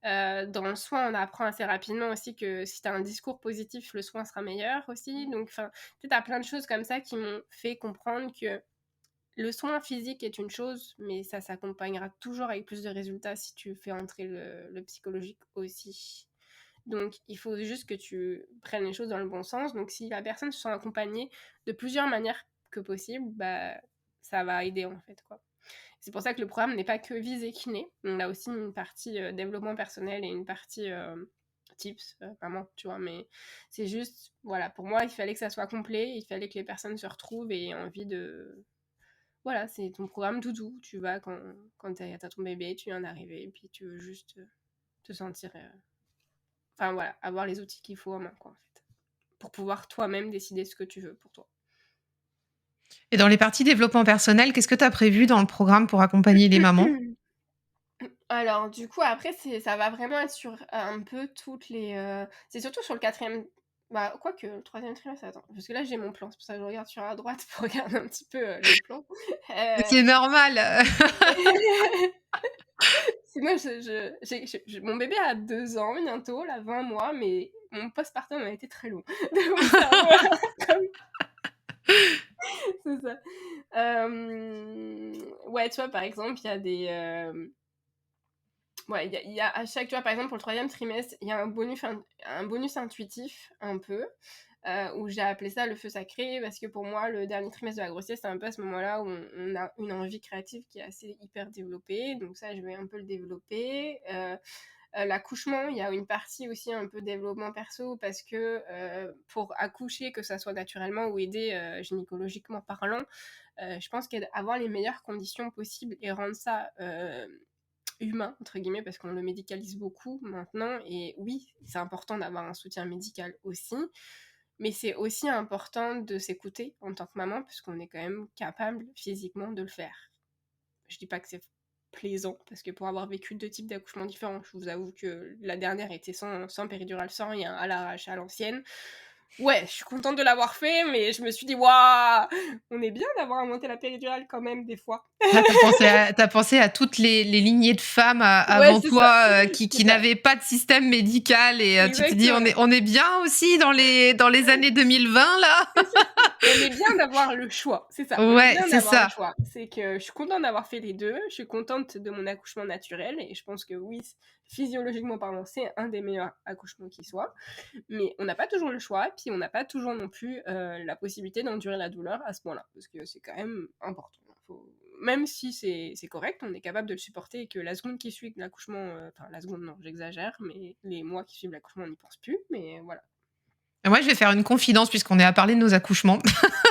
Dans le soin, on apprend assez rapidement aussi que si tu as un discours positif, le soin sera meilleur aussi. Donc, enfin, tu as plein de choses comme ça qui m'ont fait comprendre que le soin physique est une chose, mais ça s'accompagnera toujours avec plus de résultats si tu fais entrer le psychologique aussi. Donc, il faut juste que tu prennes les choses dans le bon sens. Donc, si la personne se sent accompagnée de plusieurs manières que possible, bah, ça va aider en fait, quoi. C'est pour ça que le programme n'est pas que visé kiné. On a aussi une partie développement personnel et une partie tips, vraiment, tu vois. Mais c'est juste, voilà, pour moi, il fallait que ça soit complet. Il fallait que les personnes se retrouvent et aient envie de, voilà, c'est ton programme doudou. Tu vas quand t'as ton bébé, tu viens d'arriver, et puis tu veux juste te sentir. Enfin voilà, avoir les outils qu'il faut en main, quoi, en fait. Pour pouvoir toi-même décider ce que tu veux pour toi. Et dans les parties développement personnel, qu'est-ce que tu as prévu dans le programme pour accompagner les mamans? Alors, du coup, après, ça va vraiment être sur un peu toutes les. C'est surtout sur le quatrième. Bah, quoique, le troisième trimestre, attends. Parce que là, j'ai mon plan. C'est pour ça que je regarde sur la droite pour regarder un petit peu le plan. Euh, C'est normal. Sinon, mon bébé a 2 ans bientôt, là, 20 mois, mais mon postpartum a été très long. Donc, mon cerveau, comme c'est ça. Ouais, tu vois, par exemple, il y a des. Ouais, il y a à chaque, tu vois, par exemple, pour le troisième trimestre, il y a un bonus intuitif, un peu. où j'ai appelé ça le feu sacré, parce que pour moi, le dernier trimestre de la grossesse, c'est un peu à ce moment-là où on a une envie créative qui est assez hyper développée, donc ça, je vais un peu le développer. L'accouchement, il y a une partie aussi un peu développement perso, parce que pour accoucher, que ça soit naturellement ou aidé gynécologiquement parlant, je pense qu'avoir les meilleures conditions possibles et rendre ça humain, entre guillemets, parce qu'on le médicalise beaucoup maintenant, et oui, c'est important d'avoir un soutien médical aussi, mais c'est aussi important de s'écouter en tant que maman, parce qu'on est quand même capable physiquement de le faire. Je dis pas que c'est plaisant, parce que pour avoir vécu 2 types d'accouchements différents, je vous avoue que la dernière était sans péridurale, sans rien, à l'arrache, à l'ancienne. Ouais, je suis contente de l'avoir fait, mais je me suis dit: «Waouh! On est bien d'avoir inventé la péridurale quand même des fois». Là, t'as pensé à toutes les lignées de femmes Ouais, avant c'est ça, toi c'est qui ça. n'avaient pas de système médical et tu te dis Exactement. on est bien aussi dans les années 2020 là. C'est ça. On est bien d'avoir le choix, c'est ça. On est Ouais, bien c'est d'avoir le ça. choix. C'est que je suis contente d'avoir fait les deux. Je suis contente de mon accouchement naturel et je pense que oui, physiologiquement parlant, c'est un des meilleurs accouchements qui soit. Mais on n'a pas toujours le choix, et puis on n'a pas toujours non plus la possibilité d'endurer la douleur à ce point-là, parce que c'est quand même important. Même si c'est correct, on est capable de le supporter et que la seconde qui suit l'accouchement, enfin la seconde non, j'exagère, mais les mois qui suivent l'accouchement, on n'y pense plus, mais voilà. Et moi, je vais faire une confidence puisqu'on est à parler de nos accouchements.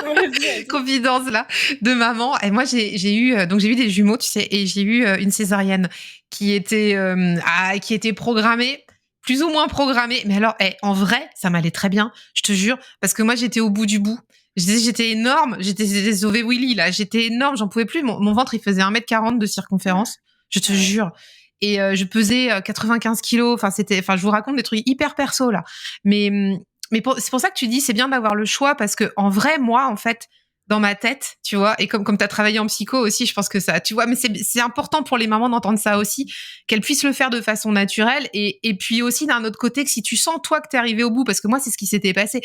Vas-y, vas-y. Confidence là de maman. Et moi, j'ai eu donc j'ai eu des jumeaux, tu sais, et j'ai eu une césarienne qui était programmée, plus ou moins programmée. Mais alors, en vrai, ça m'allait très bien, je te jure, parce que moi, j'étais au bout du bout. J'étais énorme, j'étais Zové Willy là, j'étais énorme, j'en pouvais plus. Mon ventre, il faisait 1,40 m de circonférence, je te Ah ouais. jure. Et je pesais 95 kilos. Enfin, je vous raconte des trucs hyper perso là. Mais c'est pour ça que tu dis c'est bien d'avoir le choix parce que en vrai, moi, en fait, dans ma tête, tu vois, et comme tu as travaillé en psycho aussi, je pense que ça, tu vois, mais c'est important pour les mamans d'entendre ça aussi, qu'elles puissent le faire de façon naturelle et puis aussi d'un autre côté que si tu sens toi que t'es arrivé au bout, parce que moi c'est ce qui s'était passé.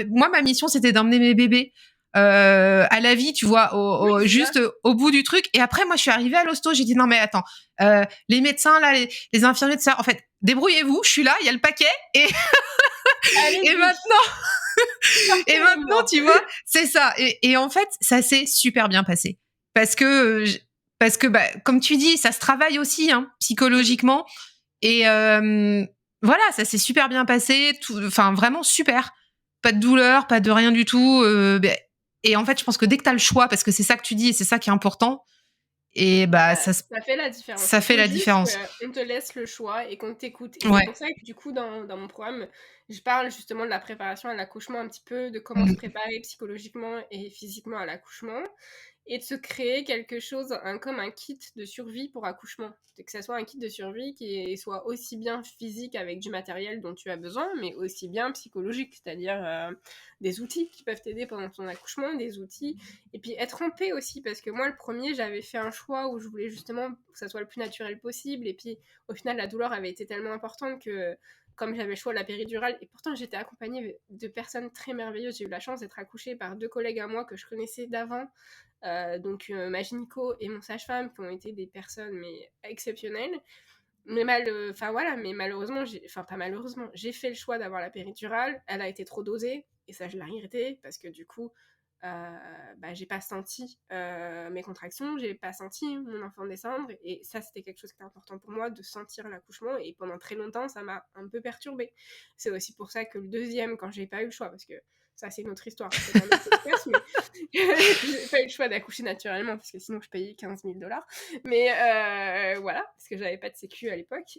Moi ma mission c'était d'emmener mes bébés à la vie, tu vois, Oui, c'est ça. juste au bout du truc. Et après, moi, je suis arrivée à l'hosto, j'ai dit non mais attends, les médecins là, les infirmiers de ça, en fait, débrouillez-vous, je suis là, il y a le paquet et Allez-y, maintenant et sortez les maintenant, morts. tu vois, c'est ça. Et en fait, ça s'est super bien passé. Parce que, bah, comme tu dis, ça se travaille aussi, hein, psychologiquement. Et voilà, ça s'est super bien passé. Enfin, vraiment super. Pas de douleur, pas de rien du tout. Et en fait, je pense que dès que tu as le choix, parce que c'est ça que tu dis et c'est ça qui est important, et bah, Bah, ça fait la différence. ça Il fait faut la juste différence. qu'on te laisse le choix et qu'on t'écoute. Et c'est Ouais. pour ça que du coup, dans mon programme, je parle justement de la préparation à l'accouchement un petit peu, de comment se Mm. préparer psychologiquement et physiquement à l'accouchement. Et de se créer quelque chose comme un kit de survie pour accouchement. Que ça soit un kit de survie qui soit aussi bien physique avec du matériel dont tu as besoin, mais aussi bien psychologique, c'est-à-dire des outils qui peuvent t'aider pendant ton accouchement, des outils, et puis être en paix aussi, parce que moi le premier j'avais fait un choix où je voulais justement que ça soit le plus naturel possible, et puis au final la douleur avait été tellement importante que comme j'avais le choix de la péridurale, et pourtant j'étais accompagnée de personnes très merveilleuses, j'ai eu la chance d'être accouchée par 2 collègues à moi que je connaissais d'avant, donc ma gynéco et mon sage-femme qui ont été des personnes mais exceptionnelles. Mais enfin voilà, mais malheureusement, enfin pas malheureusement, j'ai fait le choix d'avoir la péridurale. Elle a été trop dosée et ça je l'ai regretté parce que du coup, bah, j'ai pas senti mes contractions, j'ai pas senti mon enfant descendre et ça c'était quelque chose qui était important pour moi de sentir l'accouchement et pendant très longtemps ça m'a un peu perturbée. C'est aussi pour ça que le deuxième quand j'ai pas eu le choix parce que ça c'est une autre histoire, c'est un autre podcast, mais j'ai pas eu le choix d'accoucher naturellement parce que sinon je payais 15 000 $. Mais voilà, parce que j'avais pas de sécu à l'époque,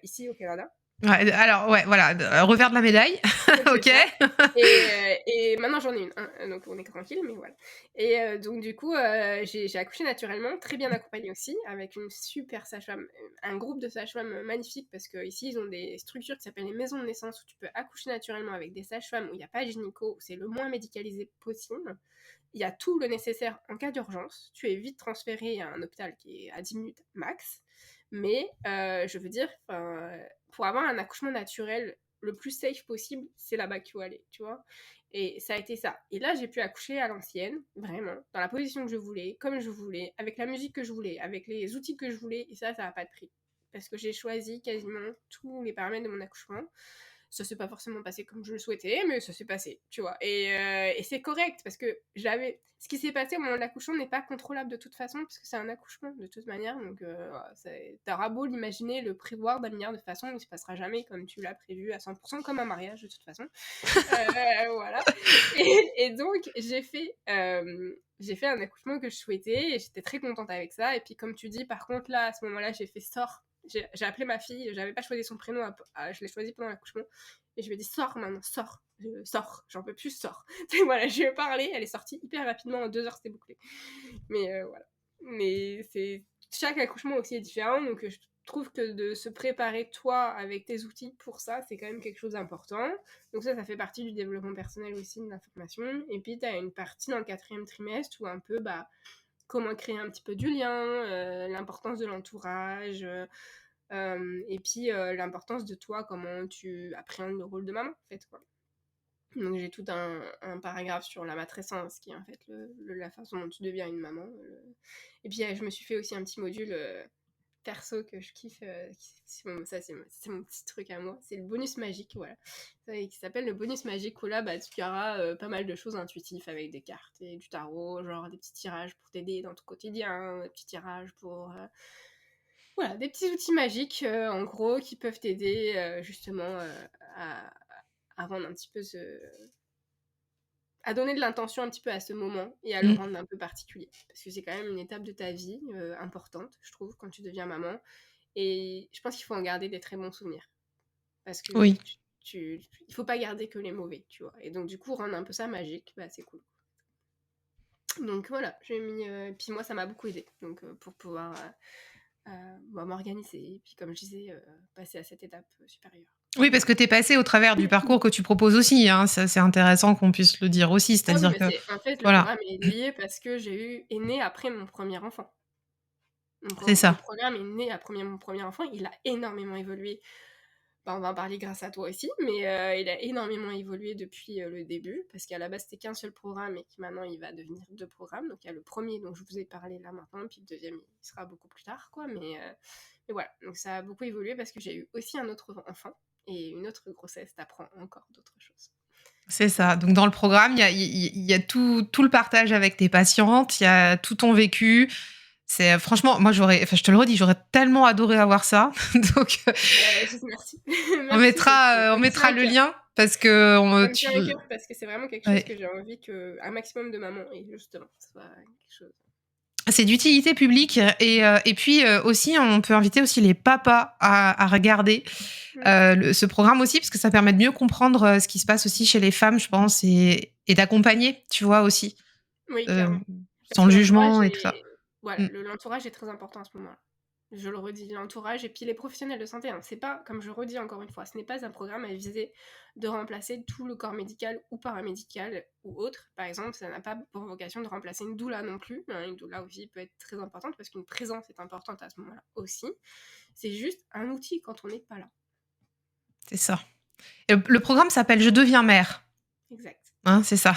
ici au Canada. Ouais, alors, ouais, voilà, revers de la médaille. C'est Ok. ça. Et maintenant j'en ai une, hein, donc on est tranquille, mais voilà. Et donc du coup, j'ai accouché naturellement, très bien accompagnée aussi, avec une super sage-femme, un groupe de sages-femmes magnifiques, parce qu'ici ils ont des structures qui s'appellent les maisons de naissance, où tu peux accoucher naturellement avec des sages-femmes, où il n'y a pas de gynéco, où c'est le moins médicalisé possible. Il y a tout le nécessaire en cas d'urgence. Tu es vite transféré à un hôpital qui est à 10 minutes max. Mais je veux dire, pour avoir un accouchement naturel le plus safe possible, c'est là-bas qu'il faut aller, tu vois. Et ça a été ça. Et là, j'ai pu accoucher à l'ancienne, vraiment, dans la position que je voulais, comme je voulais, avec la musique que je voulais, avec les outils que je voulais. Et ça n'a pas de prix. Parce que j'ai choisi quasiment tous les paramètres de mon accouchement. Ça s'est pas forcément passé comme je le souhaitais, mais ça s'est passé, tu vois. Et c'est correct, parce que ce qui s'est passé au moment de l'accouchement n'est pas contrôlable de toute façon, parce que c'est un accouchement de toute manière, donc t'auras beau l'imaginer, le prévoir d'un milliard de façons, il se passera jamais comme tu l'as prévu à 100%, comme un mariage de toute façon. Voilà. Et donc, j'ai fait un accouchement que je souhaitais et j'étais très contente avec ça. Et puis, comme tu dis, par contre, là, à ce moment-là, j'ai fait sort. J'ai appelé ma fille, j'avais pas choisi son prénom, je l'ai choisi pendant l'accouchement. Et je lui ai dit sors maintenant, sors, sors, j'en peux plus, sors. Voilà, je lui ai parlé, elle est sortie hyper rapidement, en 2 heures c'était bouclé. Mais voilà. Mais chaque accouchement aussi est différent, donc je trouve que de se préparer toi avec tes outils pour ça, c'est quand même quelque chose d'important. Donc ça fait partie du développement personnel aussi, de l'information. Et puis tu as une partie dans le 4e trimestre où un peu comment créer un petit peu du lien, l'importance de l'entourage, et puis l'importance de toi, comment tu appréhendes le rôle de maman, en fait, quoi. Donc j'ai tout un paragraphe sur la matrescence, qui est en fait la façon dont tu deviens une maman. Et puis je me suis fait aussi un petit module perso que je kiffe. C'est mon petit truc à moi. C'est le bonus magique, voilà. Qui s'appelle le bonus magique, où là, tu auras pas mal de choses intuitives avec des cartes et du tarot, genre des petits tirages pour t'aider dans ton quotidien, des petits tirages pour... Voilà, des petits outils magiques, en gros, qui peuvent t'aider justement à rendre un petit peu à donner de l'intention un petit peu à ce moment et à le rendre un peu particulier. Parce que c'est quand même une étape de ta vie importante, je trouve, quand tu deviens maman. Et je pense qu'il faut en garder des très bons souvenirs. Parce que Oui. il faut pas garder que les mauvais, tu vois. Et donc, du coup, rendre un peu ça magique, c'est cool. Donc voilà, j'ai mis... puis moi, ça m'a beaucoup aidé. Donc, pour pouvoir m'organiser. Et puis, comme je disais, passer à cette étape supérieure. Oui, parce que tu es passé au travers du parcours que tu proposes aussi. Hein. Ça, c'est intéressant qu'on puisse le dire aussi. Ah oui, C'est-à-dire mais que, en fait, le voilà, programme est lié parce que est né après mon premier enfant. Donc c'est le ça. programme est né après mon premier enfant, il a énormément évolué. On va en parler grâce à toi aussi, mais il a énormément évolué depuis le début, parce qu'à la base c'était qu'un seul programme et que maintenant il va devenir 2 programmes. Donc il y a le premier dont je vous ai parlé là maintenant, puis le deuxième il sera beaucoup plus tard, quoi. Mais voilà, donc ça a beaucoup évolué parce que j'ai eu aussi un autre enfant et une autre grossesse, t'apprends encore d'autres choses. C'est ça. Donc, dans le programme, il y a tout le partage avec tes patientes, il y a tout ton vécu. C'est franchement, moi, je te le redis, j'aurais tellement adoré avoir ça. Donc, Merci. on Merci, mettra le lien parce que ça me tient à cœur parce que c'est vraiment quelque chose ouais. que j'ai envie qu'un maximum de mamans et justement, ce soit quelque chose. C'est d'utilité publique et puis aussi, on peut inviter aussi les papas à regarder ce programme aussi parce que ça permet de mieux comprendre ce qui se passe aussi chez les femmes, je pense, et d'accompagner, tu vois, aussi, Oui, clairement. Parce sans que le jugement et tout ça. Voilà, l'entourage est très important à ce moment-là. Je le redis, l'entourage et puis les professionnels de santé. Hein. C'est pas, comme je redis encore une fois, ce n'est pas un programme à viser de remplacer tout le corps médical ou paramédical ou autre. Par exemple, ça n'a pas pour vocation de remplacer une doula non plus. Une doula aussi peut être très importante parce qu'une présence est importante à ce moment-là aussi. C'est juste un outil quand on n'est pas là. C'est ça. Et le programme s'appelle Je deviens mère. Exact. Hein, c'est ça.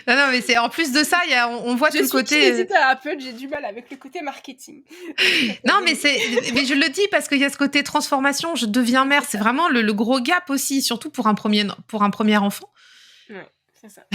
Non, mais c'est en plus de ça, on voit tout le côté. Je suis kinésithérapeute, j'ai du mal avec le côté marketing. Non, mais je le dis parce qu'il y a ce côté transformation. Je deviens mère, c'est vraiment le gros gap aussi, surtout pour un premier enfant. Ouais, c'est ça.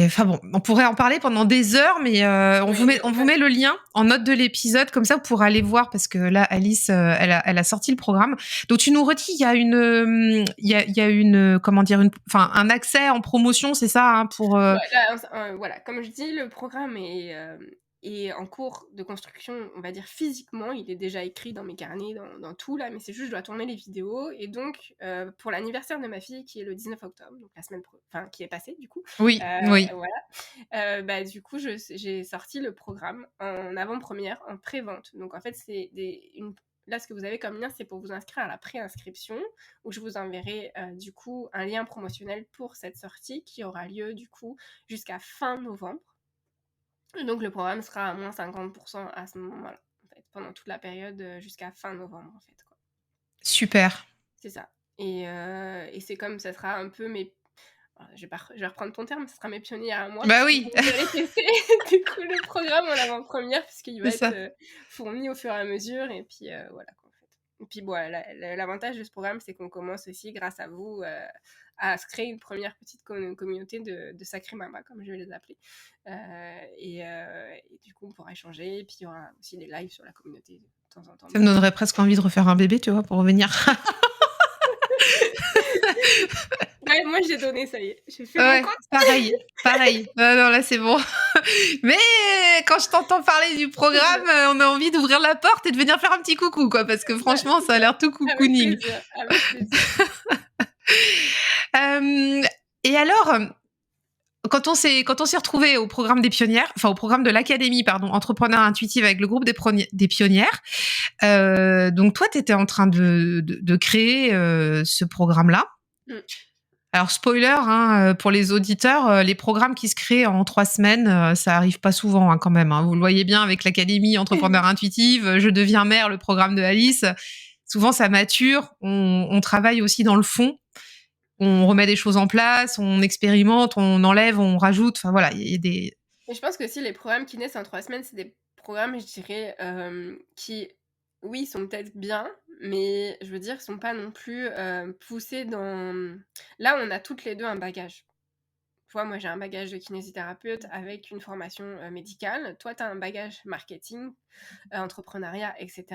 Enfin bon, on pourrait en parler pendant des heures, mais on vous met le lien en note de l'épisode, comme ça vous pourrez aller voir parce que là Alice, elle a sorti le programme. Donc tu nous redis, il y a une comment dire, un accès en promotion, c'est ça, hein, pour. Voilà, comme je dis, le programme est en cours de construction, on va dire physiquement, il est déjà écrit dans mes carnets, dans tout là, mais c'est juste je dois tourner les vidéos. Et donc pour l'anniversaire de ma fille qui est le 19 octobre, donc la semaine qui est passée du coup. Oui. Voilà. Du coup j'ai sorti le programme en avant-première, en pré-vente. Donc en fait c'est là, ce que vous avez comme lien, c'est pour vous inscrire à la préinscription, où je vous enverrai du coup un lien promotionnel pour cette sortie qui aura lieu du coup jusqu'à fin novembre. Et donc le programme sera à moins 50% à ce moment-là, en fait, pendant toute la période jusqu'à fin novembre, en fait, quoi. Super. C'est ça. Et c'est comme ça sera un peu mes... Je vais reprendre ton terme, ce sera mes pionnières à moi. Bah oui. Vous allez tester du coup le programme en avant-première, puisqu'il va être fourni au fur et à mesure. Et puis voilà, quoi, en fait. Et puis bon, l'avantage de ce programme, c'est qu'on commence aussi, grâce à vous, à se créer une première petite communauté de sacrés mamas, comme je vais les appeler. Et du coup, on pourra échanger. Et puis, il y aura aussi des lives sur la communauté de temps en temps. Ça me donnerait presque envie de refaire un bébé, tu vois, pour revenir. Ouais, moi, j'ai donné, ça y est. J'ai fait mon Ouais, compte. pareil. Non, là, c'est bon. Mais quand je t'entends parler du programme, on a envie d'ouvrir la porte et de venir faire un petit coucou, quoi, parce que franchement, ça a l'air tout Avec cocooning. plaisir, avec plaisir. Et alors, quand on s'est retrouvés au programme des pionnières, enfin au programme de l'académie, pardon, Entrepreneur Intuitive avec le groupe des pionnières, donc toi, tu étais en train de créer ce programme-là. Alors spoiler, hein, pour les auditeurs, les programmes qui se créent en 3 semaines, ça arrive pas souvent quand même. Hein. Vous le voyez bien avec l'académie Entrepreneur Intuitive, Je deviens mère, le programme de Alice. Souvent ça mature, on travaille aussi dans le fond. On remet des choses en place, on expérimente, on enlève, on rajoute. Enfin voilà, il y a des. Et je pense que si les programmes qui naissent en 3 semaines, c'est des programmes, je dirais, qui, oui, sont peut-être bien, mais je veux dire, sont pas non plus poussés dans. Là, on a toutes les deux un bagage. Tu vois, moi, j'ai un bagage de kinésithérapeute avec une formation médicale. Toi, tu as un bagage marketing, entrepreneuriat, etc.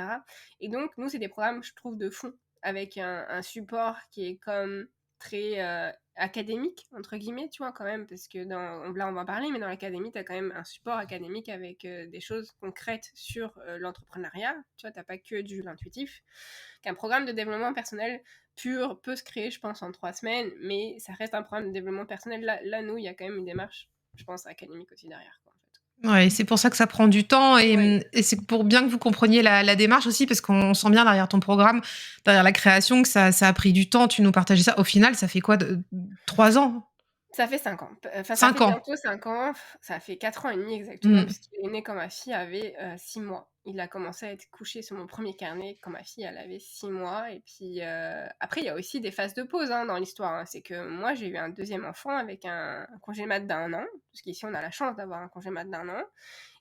Et donc, nous, c'est des programmes, je trouve, de fond, avec un support qui est comme très académique, entre guillemets, tu vois, quand même, parce que là, on va en parler, mais dans l'académie, tu as quand même un support académique avec des choses concrètes sur l'entrepreneuriat. Tu vois, tu n'as pas que du l'intuitif. Qu'un programme de développement personnel pur peut se créer, je pense, en 3 semaines, mais ça reste un programme de développement personnel. Là nous, il y a quand même une démarche, je pense, académique aussi derrière, quoi, en fait. Ouais, c'est pour ça que ça prend du temps et c'est pour bien que vous compreniez la démarche aussi, parce qu'on sent bien derrière ton programme, derrière la création, que ça a pris du temps. Tu nous partageais ça. Au final, ça fait quoi, 3 ans? Ça fait 5 ans. Enfin, ça 5 fait ans. bientôt 5 ans. Ça fait 4 ans et demi exactement, Mm. puisqu'il est né quand ma fille avait 6 mois. Il a commencé à être couché sur mon premier carnet quand ma fille, elle avait 6 mois. Et puis, après, il y a aussi des phases de pause dans l'histoire. Hein. C'est que moi, j'ai eu un deuxième enfant avec un congé mat d'1 an, parce qu'ici, on a la chance d'avoir un congé mat d'1 an.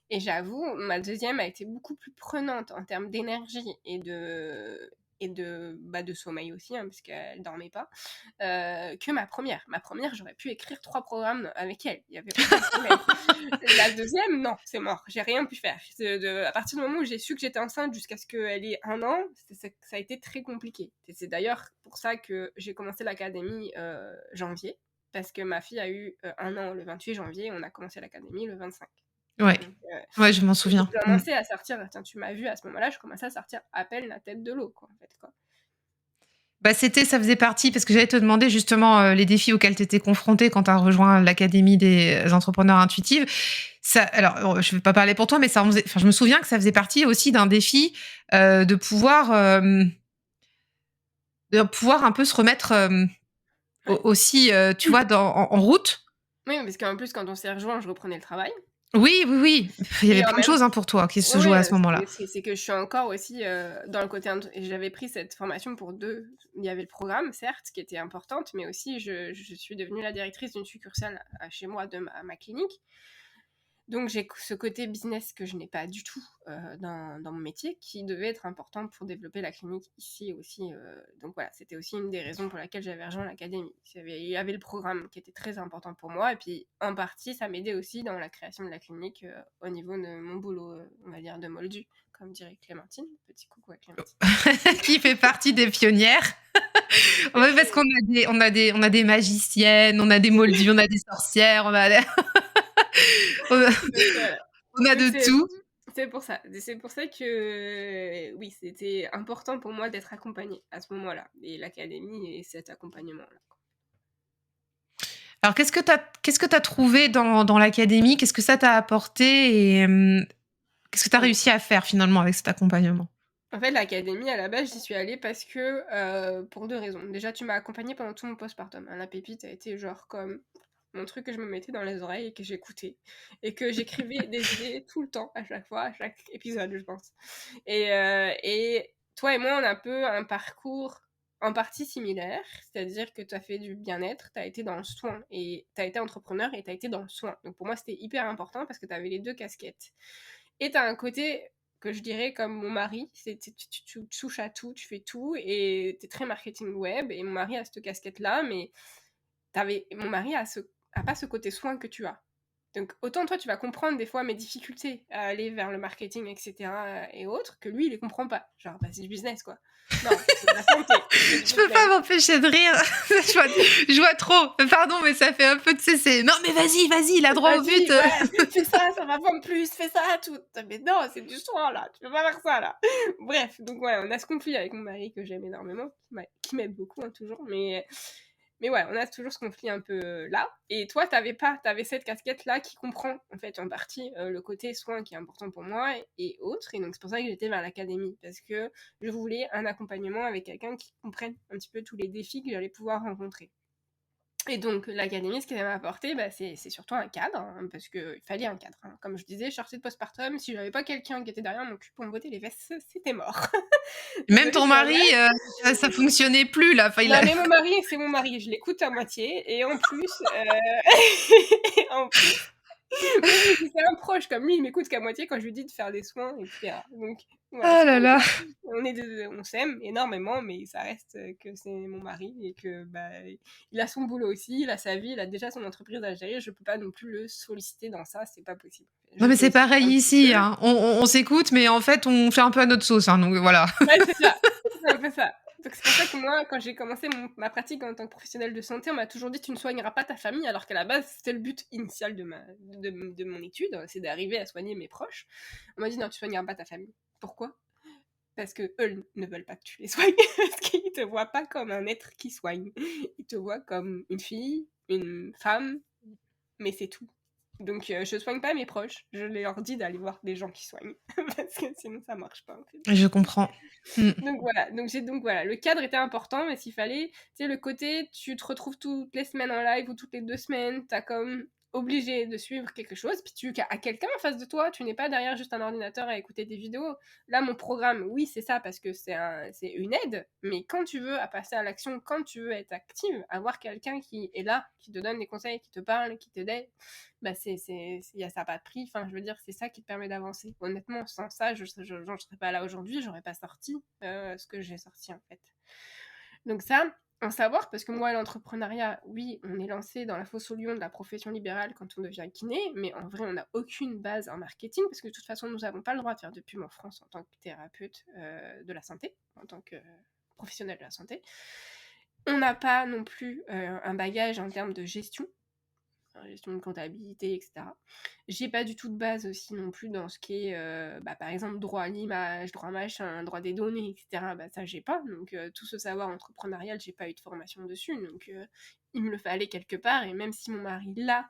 Et j'avoue, ma deuxième a été beaucoup plus prenante en termes d'énergie et de sommeil aussi, parce qu'elle dormait pas, que ma première. Ma première, j'aurais pu écrire 3 programmes avec elle. Il y avait aucun problème. La deuxième, non, c'est mort. J'ai rien pu faire. À partir du moment où j'ai su que j'étais enceinte jusqu'à ce qu'elle ait 1 an, ça a été très compliqué. Et c'est d'ailleurs pour ça que j'ai commencé l'académie janvier, parce que ma fille a eu 1 an le 28 janvier, on a commencé l'académie le 25. Ouais. Donc, Ouais, je m'en souviens. j'ai commencé à sortir, tiens, tu m'as vu à ce moment-là, je commençais à sortir à peine la tête de l'eau, quoi, en fait, quoi. Bah, ça faisait partie, parce que j'allais te demander justement les défis auxquels tu étais confrontée quand tu as rejoint l'Académie des entrepreneurs intuitives. Ça, alors, je ne vais pas parler pour toi, mais je me souviens que ça faisait partie aussi d'un défi de pouvoir un peu se remettre aussi, tu vois, en route. Oui, parce qu'en plus, quand on s'est rejoint, je reprenais le travail. Oui. Il y avait plein de choses pour toi qui se jouaient à ce moment-là. C'est que je suis encore aussi dans le côté... J'avais pris cette formation pour 2. Il y avait le programme, certes, qui était importante, mais aussi je suis devenue la directrice d'une succursale chez moi de ma clinique. Donc j'ai ce côté business que je n'ai pas du tout dans mon métier, qui devait être important pour développer la clinique ici aussi. Donc voilà, c'était aussi une des raisons pour laquelle j'avais rejoint l'académie. Il y avait le programme qui était très important pour moi, et puis en partie ça m'aidait aussi dans la création de la clinique au niveau de mon boulot, on va dire de moldu, comme dirait Clémentine. Petit coucou à Clémentine. Qui fait partie des pionnières. Ouais, parce qu'on a des magiciennes, on a des moldus, on a des sorcières, on a de tout. C'est pour ça. C'est pour ça que oui, c'était important pour moi d'être accompagnée à ce moment-là. Et l'académie et cet accompagnement-là. Alors, qu'est-ce que tu as trouvé dans l'académie? Qu'est-ce que ça t'a apporté et qu'est-ce que tu as réussi à faire finalement avec cet accompagnement? En fait, l'académie, à la base, j'y suis allée parce que, pour 2 raisons. Déjà, tu m'as accompagnée pendant tout mon postpartum. La pépite a été genre comme mon truc que je me mettais dans les oreilles et que j'écoutais. Et que j'écrivais des idées tout le temps, à chaque fois, à chaque épisode, je pense. Et toi et moi, on a un peu un parcours en partie similaire. C'est-à-dire que tu as fait du bien-être, tu as été dans le soin. Et tu as été entrepreneur et tu as été dans le soin. Donc pour moi, c'était hyper important parce que tu avais les 2 casquettes. Et tu as un côté que je dirais comme mon mari. Tu touches à tout, tu fais tout, et t'es très marketing web. Et mon mari a cette casquette-là, mais mon mari a pas ce côté soin que tu as. Donc autant toi tu vas comprendre des fois mes difficultés à aller vers le marketing, etc. et autres, que lui il les comprend pas. Genre bah, c'est du business quoi. Non, c'est de la santé, s'il Je te peux pas plaît. m'empêcher de rire. Je vois trop. Pardon, mais ça fait un peu de c'est non mais vas-y, il a droit au Vas-y, but. ouais, fais ça va vendre plus, fais ça, tout. Mais non, c'est du soin là, tu peux pas faire ça là. Bref, donc ouais, on a ce conflit avec mon mari que j'aime énormément, qui m'aide beaucoup hein, toujours, mais ouais, on a toujours ce conflit un peu là. Et toi, t'avais cette casquette-là qui comprend, en fait, en partie, le côté soin qui est important pour moi et autres. Et donc, c'est pour ça que j'étais vers l'académie. Parce que je voulais un accompagnement avec quelqu'un qui comprenne un petit peu tous les défis que j'allais pouvoir rencontrer. Et donc, l'académie, ce qu'elle m'a apporté, bah, c'est surtout un cadre, hein, parce qu'il fallait un cadre. Hein. Comme je disais, je sortais de postpartum, si j'avais pas quelqu'un qui était derrière mon cul pour me botter les fesses, c'était mort. Même Désolée ton du mari, langage. ça fonctionnait plus là. Enfin, Non, mais mon mari, c'est mon mari, je l'écoute à moitié, et en plus, et en plus, même si c'est un proche comme lui, il m'écoute qu'à moitié quand je lui dis de faire des soins, etc. Donc, voilà, Oh c'est là pour là. on s'aime énormément, mais ça reste que c'est mon mari et que bah, il a son boulot aussi, il a sa vie, il a déjà son entreprise à gérer. Je peux pas non plus le solliciter dans ça, c'est pas possible. Non Je mais fais c'est aussi pareil un petit ici. peu. Hein. On s'écoute, mais en fait, on fait un peu à notre sauce. Hein, donc voilà. Ouais, c'est un peu ça. Donc c'est pour ça que moi, quand j'ai commencé ma pratique en tant que professionnelle de santé, on m'a toujours dit tu ne soigneras pas ta famille, alors qu'à la base c'était le but initial de mon étude, c'est d'arriver à soigner mes proches. On m'a dit non, tu soigneras pas ta famille. Pourquoi? Parce que eux ne veulent pas que tu les soignes, parce qu'ils te voient pas comme un être qui soigne. Ils te voient comme une fille, une femme, mais c'est tout. Donc je soigne pas mes proches, je leur dis d'aller voir des gens qui soignent, parce que sinon ça marche pas en fait. Je comprends. Donc voilà, le cadre était important, mais s'il fallait, tu sais, le côté, tu te retrouves toutes les semaines en live ou toutes les 2 semaines, t'as comme obligé de suivre quelque chose, puis tu as quelqu'un en face de toi, tu n'es pas derrière juste un ordinateur à écouter des vidéos. Là, mon programme, oui, c'est ça, parce que c'est une aide, mais quand tu veux à passer à l'action, quand tu veux être active, avoir quelqu'un qui est là, qui te donne des conseils, qui te parle, qui t'aide, bah ça n'a pas de prix. Enfin, je veux dire, c'est ça qui te permet d'avancer. Honnêtement, sans ça, je ne serais pas là aujourd'hui, j'aurais pas sorti ce que j'ai sorti en fait. Donc ça, en savoir, parce que moi, l'entrepreneuriat, oui, on est lancé dans la fosse au lion de la profession libérale quand on devient kiné, mais en vrai, on n'a aucune base en marketing, parce que de toute façon, nous n'avons pas le droit de faire de pub en France en tant que thérapeute de la santé, en tant que professionnel de la santé. On n'a pas non plus un bagage en termes de gestion de comptabilité, etc. J'ai pas du tout de base aussi non plus dans ce qui est, par exemple, droit à l'image, droit machin, droit des données, etc. Bah, ça, j'ai pas. Donc, tout ce savoir entrepreneurial, j'ai pas eu de formation dessus. Donc, il me le fallait quelque part. Et même si mon mari l'a,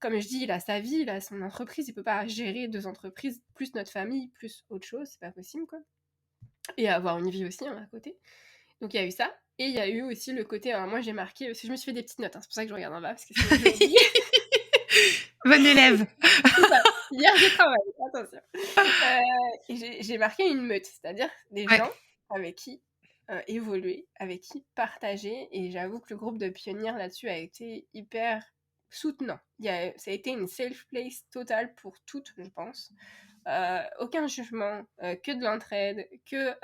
comme je dis, il a sa vie, il a son entreprise, il peut pas gérer 2 entreprises, plus notre famille, plus autre chose, c'est pas possible, quoi. Et avoir une vie aussi hein, à côté. Donc il y a eu ça. Et il y a eu aussi le côté, alors moi j'ai marqué, parce que je me suis fait des petites notes, hein, c'est pour ça que je regarde en bas, parce que sinon je vais oublier. Bonne élève. C'est ça. Hier j'ai travaillé, attention. J'ai marqué une meute, c'est-à-dire des Ouais. gens avec qui évoluer, avec qui partager. Et j'avoue que le groupe de pionnières là-dessus a été hyper soutenant. Ça a été une safe place totale pour toutes, je pense. Aucun jugement, que de l'entraide, que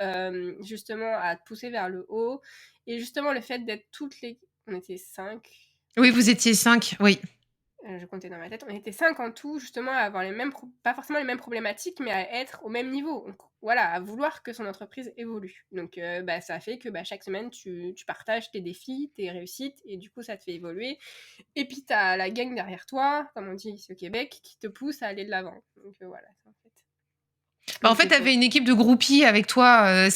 justement à te pousser vers le haut. Et justement le fait d'être toutes les... On était 5. Oui, vous étiez 5, oui. Je comptais dans ma tête, on était 5 en tout, justement, à avoir pas forcément les mêmes problématiques, mais à être au même niveau. Donc, voilà, à vouloir que son entreprise évolue. Donc, ça fait que chaque semaine, tu partages tes défis, tes réussites, et du coup, ça te fait évoluer. Et puis, t'as la gang derrière toi, comme on dit ici au Québec, qui te pousse à aller de l'avant. Donc, voilà, en fait. Bah, en Donc, fait, tu avais une équipe de groupies avec toi.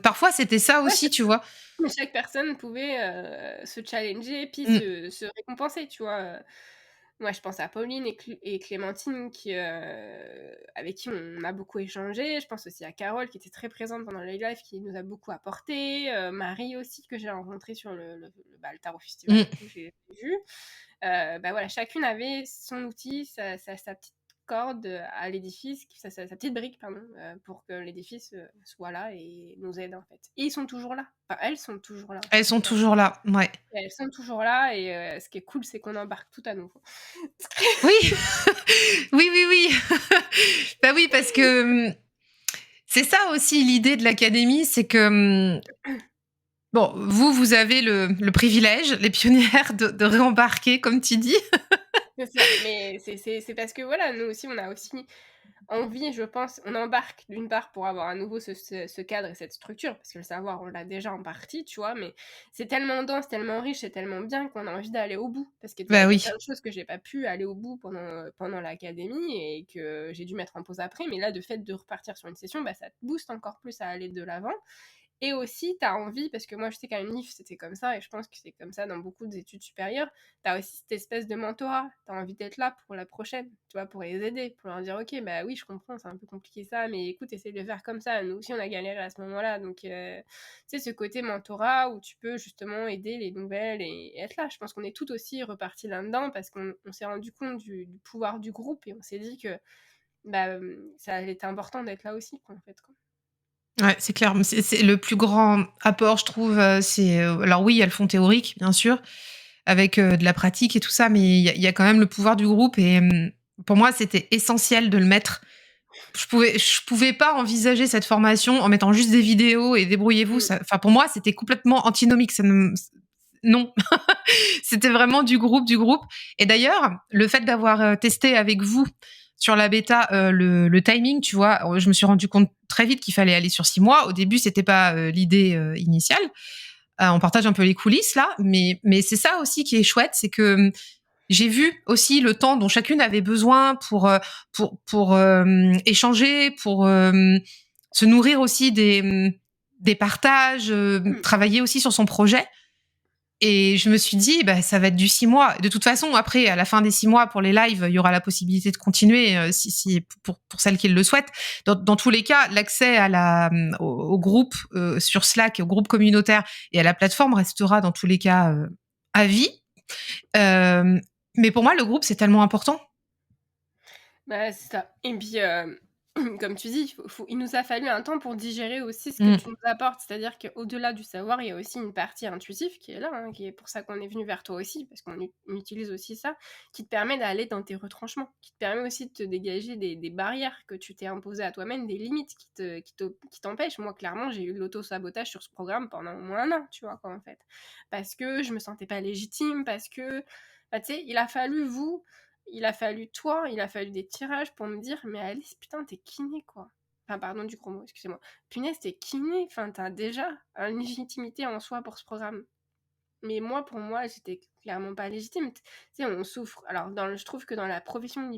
Parfois, c'était ça ouais, aussi, tu vois. chaque personne pouvait se challenger, puis Mm. se récompenser, tu vois. Moi, je pense à Pauline et Clémentine avec qui on a beaucoup échangé. Je pense aussi à Carole qui était très présente pendant le live, qui nous a beaucoup apporté. Marie aussi que j'ai rencontrée sur le Tarot Festival, Mm. du coup j'ai vu. Voilà, chacune avait son outil, sa petite corde à l'édifice, sa petite brique, pardon, pour que l'édifice soit là et nous aide en fait. Et ils sont toujours là. Enfin, elles sont toujours là en Elles fait. sont toujours là, ouais. Elles sont toujours là et ce qui est cool, c'est qu'on embarque tout à nouveau. Oui, oui, oui, oui. Bah oui, parce que c'est ça aussi l'idée de l'académie, c'est que bon, vous avez le privilège, les pionnières, de réembarquer, comme tu dis. C'est ça, mais c'est parce que voilà, nous aussi, on a aussi envie, je pense, on embarque d'une part pour avoir à nouveau ce cadre et cette structure, parce que le savoir, on l'a déjà en partie, tu vois, mais c'est tellement dense, tellement riche, c'est tellement bien qu'on a envie d'aller au bout. Parce qu'il y a, Bah il y a oui. plein de choses que j'ai pas pu aller au bout pendant l'académie et que j'ai dû mettre en pause après, mais là, de fait de repartir sur une session, bah, ça te booste encore plus à aller de l'avant. Et aussi, tu as envie, parce que moi je sais qu'à l'UNIF c'était comme ça, et je pense que c'est comme ça dans beaucoup d'études supérieures, tu as aussi cette espèce de mentorat, tu as envie d'être là pour la prochaine, tu vois, pour les aider, pour leur dire ok, bah oui, je comprends, c'est un peu compliqué ça, mais écoute, essaye de le faire comme ça, nous aussi on a galéré à ce moment-là, donc tu sais, ce côté mentorat où tu peux justement aider les nouvelles et être là. Je pense qu'on est tout aussi repartis là-dedans parce qu'on s'est rendu compte du pouvoir du groupe et on s'est dit que bah, ça était important d'être là aussi, quoi, en fait, quoi. Ouais, c'est clair. C'est le plus grand apport, je trouve. C'est alors oui, il y a le fond théorique, bien sûr, avec de la pratique et tout ça, mais il y a quand même le pouvoir du groupe. Et pour moi, c'était essentiel de le mettre. Je pouvais pas envisager cette formation en mettant juste des vidéos et débrouillez-vous. Mm. Enfin, pour moi, c'était complètement antinomique. Non, c'était vraiment du groupe, du groupe. Et d'ailleurs, le fait d'avoir testé avec vous sur la bêta le timing, tu vois, je me suis rendu compte très vite qu'il fallait aller sur 6 mois. Au début, c'était pas l'idée initiale. On partage un peu les coulisses là, mais c'est ça aussi qui est chouette, c'est que j'ai vu aussi le temps dont chacune avait besoin pour échanger, pour se nourrir aussi des partages, Mm. travailler aussi sur son projet. Et je me suis dit, bah, ça va être du 6 mois. De toute façon, après, à la fin des 6 mois, pour les lives, il y aura la possibilité de continuer pour celles qui le souhaitent. Dans tous les cas, l'accès au groupe sur Slack, au groupe communautaire et à la plateforme restera dans tous les cas à vie. Euh, mais pour moi, le groupe, c'est tellement important. Bah, c'est ça. Et puis, comme tu dis, il nous a fallu un temps pour digérer aussi ce que Mm. tu nous apportes. C'est-à-dire qu'au-delà du savoir, il y a aussi une partie intuitive qui est là, hein, qui est pour ça qu'on est venu vers toi aussi, parce qu'on utilise aussi ça, qui te permet d'aller dans tes retranchements, qui te permet aussi de te dégager des barrières que tu t'es imposées à toi-même, des limites qui t'empêchent. Moi, clairement, j'ai eu de l'auto-sabotage sur ce programme pendant au moins un an, tu vois, quoi, en fait. Parce que je me sentais pas légitime, parce que, bah, tu sais, il a fallu toi, il a fallu des tirages pour me dire mais Alice, putain, t'es kiné quoi. Enfin, pardon du gros mot, excusez-moi. Punaise, t'es kiné, enfin, t'as déjà une légitimité en soi pour ce programme. Mais moi, pour moi, j'étais clairement pas légitime. Tu sais, on souffre. Alors, je trouve que dans la profession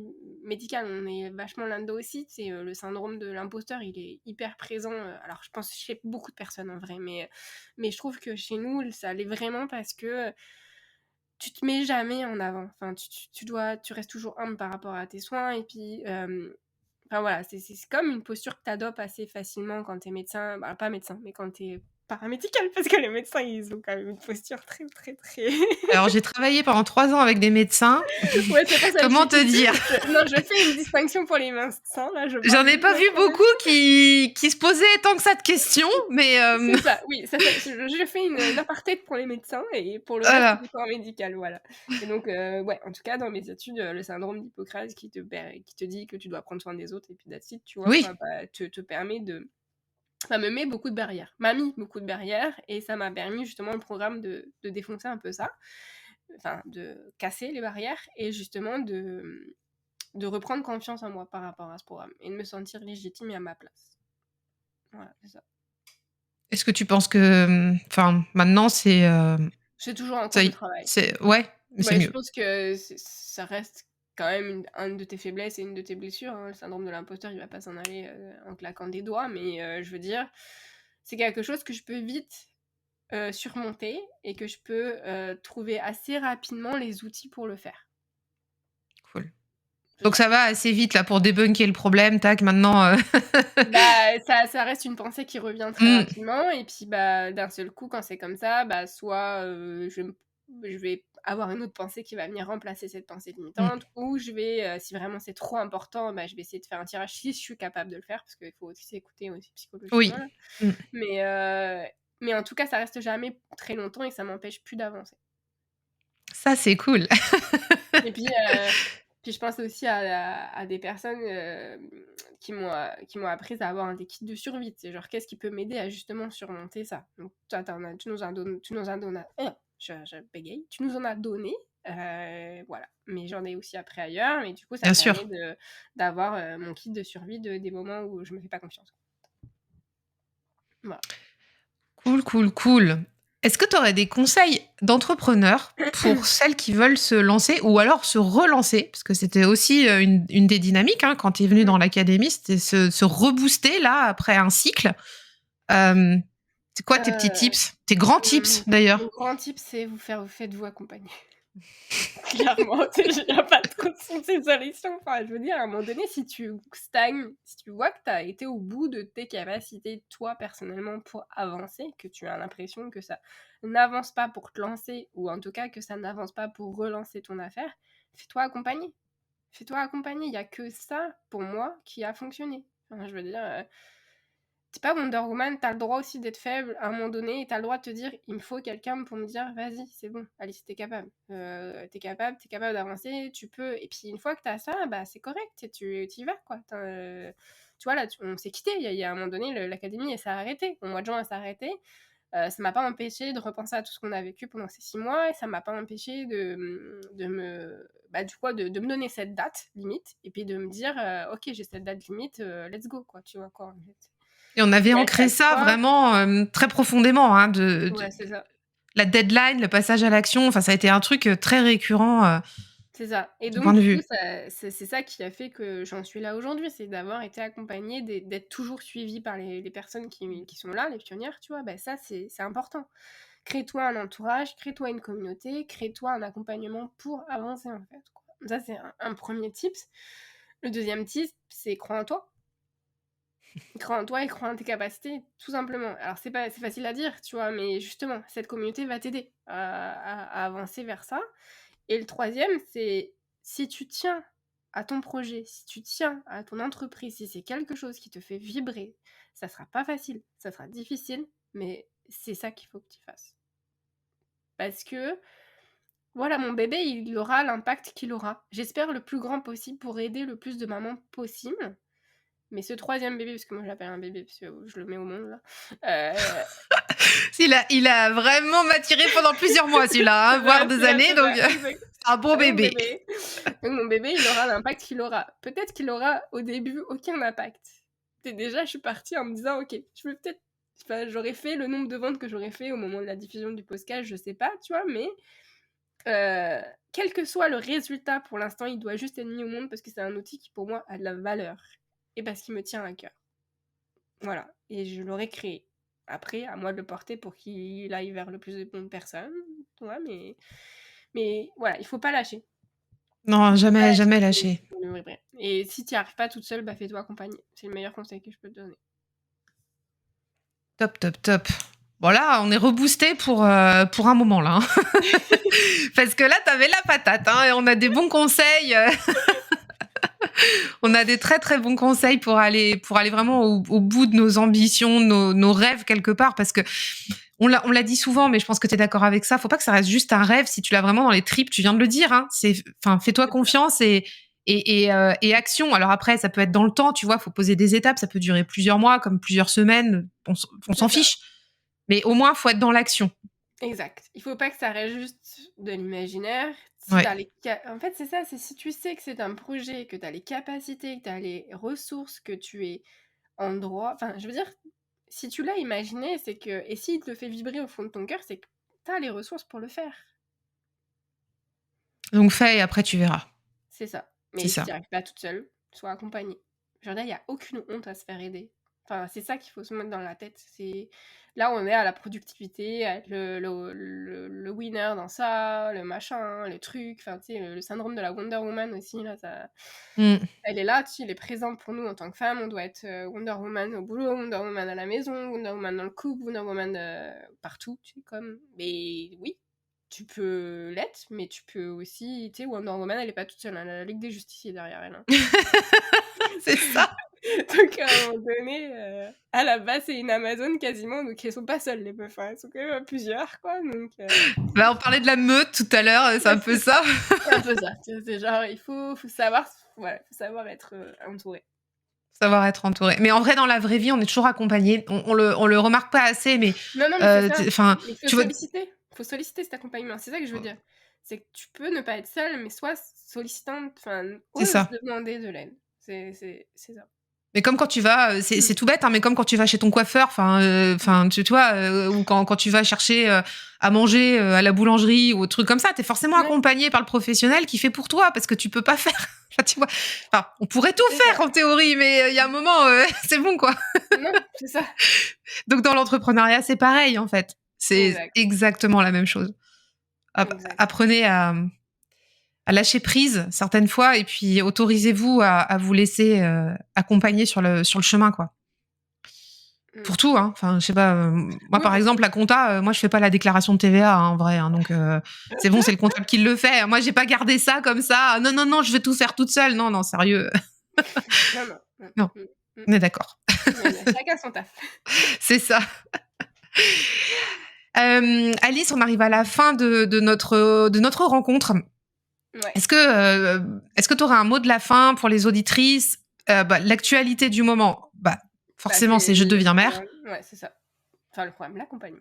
médicale, on est vachement là-dedans aussi. C'est le syndrome de l'imposteur, il est hyper présent. Alors, je pense chez beaucoup de personnes en vrai, mais je trouve que chez nous, ça l'est vraiment parce que tu te mets jamais en avant. Enfin, tu restes toujours humble par rapport à tes soins. Et puis, enfin voilà, c'est comme une posture que tu adoptes assez facilement quand tu es médecin. Bah, pas médecin, mais quand tu es paramédical, parce que les médecins, ils ont quand même une posture très, très, très. Alors, j'ai travaillé pendant 3 ans avec des médecins. Ouais, c'est pas ça que Comment j'ai te dit. dire? Non, je fais une distinction pour les médecins. Là, je J'en parle ai juste pas vu d'un beaucoup qui se posaient tant que ça de questions, mais C'est ça, oui, je fais une aparté pour les médecins et pour le reste voilà. du corps médical, voilà. Et donc, ouais, en tout cas, dans mes études, le syndrome d'Hippocrate qui te dit que tu dois prendre soin des autres et puis that's it, tu vois, Oui. enfin, bah, te permet de. Ça me met beaucoup de barrières, m'a mis beaucoup de barrières et ça m'a permis justement le programme de défoncer un peu ça, enfin, de casser les barrières et justement de reprendre confiance en moi par rapport à ce programme et de me sentir légitime et à ma place. Voilà, c'est ça. Est-ce que tu penses que, enfin, maintenant, C'est toujours en cours ça de y travail. ouais, mais c'est Ouais, je mieux. pense que ça reste quand même une de tes faiblesses et une de tes blessures, hein. Le syndrome de l'imposteur, il va pas s'en aller en claquant des doigts, mais je veux dire, c'est quelque chose que je peux vite surmonter et que je peux trouver assez rapidement les outils pour le faire. Cool. C'est Donc ça. ça va assez vite là pour débunker le problème, tac, maintenant, Bah, ça reste une pensée qui revient très Mmh. rapidement et puis, bah, d'un seul coup, quand c'est comme ça, bah, soit, je vais avoir une autre pensée qui va venir remplacer cette pensée Mm. limitante, ou je vais, si vraiment c'est trop important, bah, je vais essayer de faire un tirage si je suis capable de le faire, parce qu'il faut aussi s'écouter aussi psychologiquement. Oui. Là. Mm. Mais en tout cas, ça reste jamais très longtemps et ça m'empêche plus d'avancer. Ça, c'est cool. Et puis je pense aussi à des personnes qui m'ont appris à avoir des kits de survie. C'est genre, qu'est-ce qui peut m'aider à justement surmonter ça? Donc, toi, tu nous en donnes, je bégaye, tu nous en as donné, voilà. Mais j'en ai aussi appris ailleurs, mais du coup, ça Bien me sûr. permet d'avoir mon kit de survie des moments où je me fais pas confiance. Voilà. Cool. Est-ce que tu aurais des conseils d'entrepreneurs pour celles qui veulent se lancer ou alors se relancer? Parce que c'était aussi une des dynamiques quand tu es venu dans l'académie, c'était se rebooster là après un cycle. C'est quoi tes petits tips? Tes grands tips d'ailleurs? Mon grand tip, c'est faites-vous accompagner. Clairement, il n'y a pas trop de solution. Enfin, je veux dire, à un moment donné, si tu stagnes, si tu vois que tu as été au bout de tes capacités, toi, personnellement, pour avancer, que tu as l'impression que ça n'avance pas pour te lancer, ou en tout cas que ça n'avance pas pour relancer ton affaire, fais-toi accompagner. Fais-toi accompagner. Il n'y a que ça, pour moi, qui a fonctionné. Enfin, je veux dire... T'es pas Wonder Woman, t'as le droit aussi d'être faible à un moment donné et t'as le droit de te dire il me faut quelqu'un pour me dire vas-y, c'est bon, Alice, t'es capable. T'es capable d'avancer, tu peux. Et puis une fois que t'as ça, bah c'est correct, tu y vas quoi. Tu vois, là, on s'est quitté. Il y a un moment donné, l'académie, elle s'est arrêtée. Au mois de juin, elle s'est arrêtée. Ça m'a pas empêché de repenser à tout ce qu'on a vécu pendant ces 6 mois et ça m'a pas empêché de me donner cette date limite et puis de me dire ok, j'ai cette date limite, let's go quoi, tu vois quoi. En fait. Et on avait Et à ancré chaque ça fois, vraiment très profondément. ouais, c'est ça. La deadline, le passage à l'action, enfin, ça a été un truc très récurrent C'est ça. Et du donc, point de du coup, vue. c'est ça qui a fait que j'en suis là aujourd'hui, c'est d'avoir été accompagnée, d'être toujours suivie par les personnes qui sont là, les pionnières, tu vois. Bah, ça, c'est important. Crée-toi un entourage, crée-toi une communauté, crée-toi un accompagnement pour avancer, en fait, quoi. Ça, c'est un premier tips. Le deuxième tip, c'est crois en toi. Crois en toi et crois en tes capacités, tout simplement. Alors, c'est facile à dire, tu vois, mais justement, cette communauté va t'aider à avancer vers ça. Et le troisième, c'est si tu tiens à ton projet, si tu tiens à ton entreprise, si c'est quelque chose qui te fait vibrer, ça sera pas facile, ça sera difficile, mais c'est ça qu'il faut que tu fasses. Parce que, voilà, mon bébé, il aura l'impact qu'il aura. J'espère le plus grand possible pour aider le plus de mamans possible. Mais ce troisième bébé, parce que moi je l'appelle un bébé, parce que je le mets au monde là. Il a vraiment maturé pendant plusieurs mois, celui-là, voire des années, c'est donc ça, c'est un bon mon bébé. bébé. Donc mon bébé, il aura l'impact qu'il aura. Peut-être qu'il aura au début aucun impact. Et déjà, je suis partie en me disant, ok, je vais peut-être, j'aurais fait le nombre de ventes que j'aurais fait au moment de la diffusion du podcast, je sais pas, tu vois, mais quel que soit le résultat pour l'instant, il doit juste être mis au monde parce que c'est un outil qui pour moi a de la valeur et parce qu'il me tient à cœur. Voilà, et je l'aurais créé. Après, à moi de le porter pour qu'il aille vers le plus de bonnes personnes, tu vois, mais voilà, il faut pas lâcher. Non, jamais lâcher. Et si tu n'y arrives pas toute seule, bah fais-toi accompagner. C'est le meilleur conseil que je peux te donner. Top. Bon là, on est reboosté pour un moment là. Parce que là, t'avais la patate et on a des bons conseils. On a des très très bons conseils pour aller vraiment au bout de nos ambitions, nos rêves quelque part. Parce que on l'a dit souvent, mais je pense que tu es d'accord avec ça. Faut pas que ça reste juste un rêve. Si tu l'as vraiment dans les tripes, tu viens de le dire. Fais-toi confiance et action. Alors après, ça peut être dans le temps, tu vois. Faut poser des étapes. Ça peut durer plusieurs mois, comme plusieurs semaines. On s'en fiche. Mais au moins, faut être dans l'action. Exact. Il faut pas que ça reste juste de l'imaginaire. Si Ouais. En fait, c'est ça, c'est si tu sais que c'est un projet, que tu as les capacités, que tu as les ressources, que tu es en droit. Enfin, je veux dire, si tu l'as imaginé, c'est que. Et s'il te fait vibrer au fond de ton cœur, c'est que tu as les ressources pour le faire. Donc fais et après tu verras. C'est ça. C'est Mais si ça. tu n'y arrives pas toute seule, sois accompagnée. Genre là, il n'y a aucune honte à se faire aider. Enfin, c'est ça qu'il faut se mettre dans la tête. Là, on est à la productivité, à être le winner dans ça, le machin, le truc. Enfin, tu sais, le syndrome de la Wonder Woman aussi, là, ça... Elle est là, tu sais, elle est présente pour nous en tant que femme. On doit être Wonder Woman au boulot, Wonder Woman à la maison, Wonder Woman dans le couple, Wonder Woman partout, tu sais, comme... Mais oui, tu peux l'être, mais tu peux aussi, tu sais, Wonder Woman, elle est pas toute seule, elle a la Ligue des Justiciers derrière elle. Hein. C'est ça. Donc à un moment donné, à la base, c'est une Amazon quasiment, donc elles sont pas seules, les meufs, hein, elles sont quand même à plusieurs, quoi. Donc, Bah, on parlait de la meute tout à l'heure, c'est un peu ça. c'est un peu ça. C'est genre, il faut savoir, voilà, faut savoir être entouré. Savoir être entouré. Mais en vrai, dans la vraie vie, on est toujours accompagné. On le remarque pas assez, mais Non, mais c'est ça. enfin, Il faut tu vois, solliciter. Il faut solliciter cet accompagnement. C'est ça que je veux dire. C'est que tu peux ne pas être seule, mais sois sollicitante, enfin, c'est ose ça. demander de l'aide. C'est ça. Mais comme quand tu vas, c'est tout bête, hein, mais comme quand tu vas chez ton coiffeur, enfin, tu vois, ou quand tu vas chercher à manger à la boulangerie ou au truc comme ça, t'es forcément Ouais, accompagné par le professionnel qui fait pour toi parce que tu peux pas faire. Enfin, tu vois, enfin, on pourrait tout c'est faire ça. en théorie, mais il y a un moment, c'est bon quoi. Non, c'est ça. Donc dans l'entrepreneuriat, c'est pareil en fait. C'est Exact. exactement la même chose. Exact. Apprenez à lâcher prise certaines fois et puis autorisez-vous à vous laisser accompagner sur le chemin quoi. Mm. Pour tout, hein. Enfin, je sais pas. Moi, Oui, par pour tout. exemple, la compta, moi, je fais pas la déclaration de TVA, hein, en vrai. Hein, donc, c'est bon, c'est le comptable qui le fait. Moi, j'ai pas gardé ça comme ça. Non, non, non, je vais tout faire toute seule. Non, non, sérieux. Non, non. Non, Mm. Mm. on est d'accord. Chacun son taf. C'est ça. Alice, on arrive à la fin de notre rencontre. Ouais. Est-ce que tu aurais un mot de la fin pour les auditrices? L'actualité du moment, Bah, forcément, c'est je le deviens mère. programme. Ouais, c'est ça. Enfin, le programme, l'accompagnement.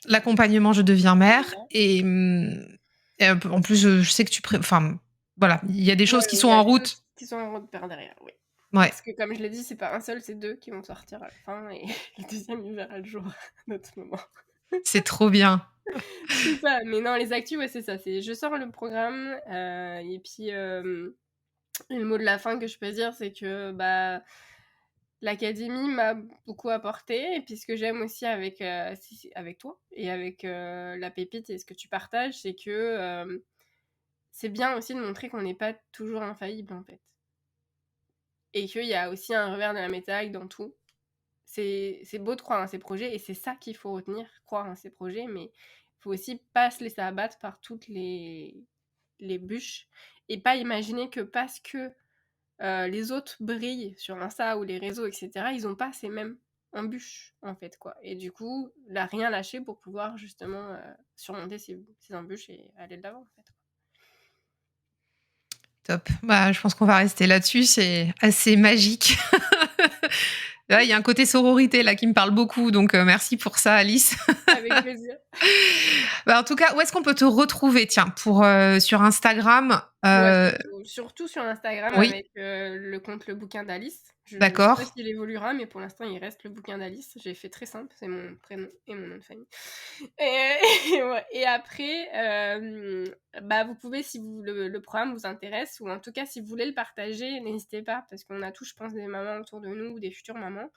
L'accompagnement, je deviens mère. Ouais, Et en plus, je sais que enfin, voilà, il y a des choses qui il sont y a en des choses route. qui sont en route par derrière, oui. Ouais, Parce que comme je l'ai dit, c'est pas un seul, c'est deux qui vont sortir à la fin et le deuxième il verra le jour à notre moment. c'est trop bien. C'est ça, mais non, les actus, ouais, c'est ça. C'est je sors le programme et puis le mot de la fin que je peux dire, c'est que bah l'académie m'a beaucoup apporté et puis ce que j'aime aussi avec avec toi et avec la pépite et ce que tu partages, c'est que c'est bien aussi de montrer qu'on n'est pas toujours infaillible en fait. Et qu'il y a aussi un revers de la médaille dans tout. C'est beau de croire en ses projets et c'est ça qu'il faut retenir, croire en ses projets, mais il faut aussi pas se laisser abattre par toutes les bûches et pas imaginer que parce que les autres brillent sur Insta ou les réseaux, etc., ils ont pas ces mêmes embûches, en fait, quoi. Et du coup, là, rien lâcher pour pouvoir justement surmonter ces embûches et aller de l'avant, en fait. Top. Je pense qu'on va rester là-dessus. C'est assez magique. Là, il y a un côté sororité là qui me parle beaucoup, donc merci pour ça, Alice. Avec plaisir. En tout cas, où est-ce qu'on peut te retrouver, tiens, pour sur Instagram Ouais, surtout sur Instagram Oui, avec le compte Le Bouquin d'Alice. Je sais pas d'accord. s'il évoluera, mais pour l'instant, il reste Le Bouquin d'Alice. J'ai fait très simple, c'est mon prénom et mon nom de famille. Et après, vous pouvez, si le programme vous intéresse, ou en tout cas, si vous voulez le partager, n'hésitez pas, parce qu'on a tous, je pense, des mamans autour de nous, ou des futures mamans.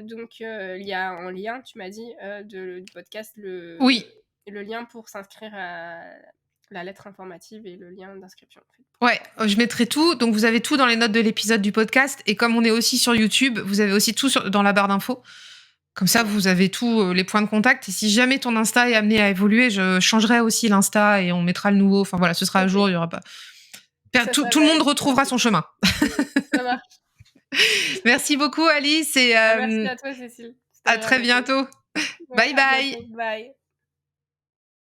Donc, il y a en lien, tu m'as dit, du podcast, Oui. le lien pour s'inscrire à la lettre informative et le lien d'inscription. En fait. Ouais, je mettrai tout. Donc, vous avez tout dans les notes de l'épisode du podcast. Et comme on est aussi sur YouTube, vous avez aussi tout dans la barre d'infos. Comme ça, vous avez tous les points de contact. Et si jamais ton Insta est amené à évoluer, je changerai aussi l'Insta et on mettra le nouveau. Enfin, voilà, ce sera à jour. Il y aura pas. Tout le monde retrouvera son chemin. Ça marche. Merci beaucoup, Alice. Et Merci à toi, Cécile. à très bientôt. Ouais, Bye à bye. bientôt. Bye.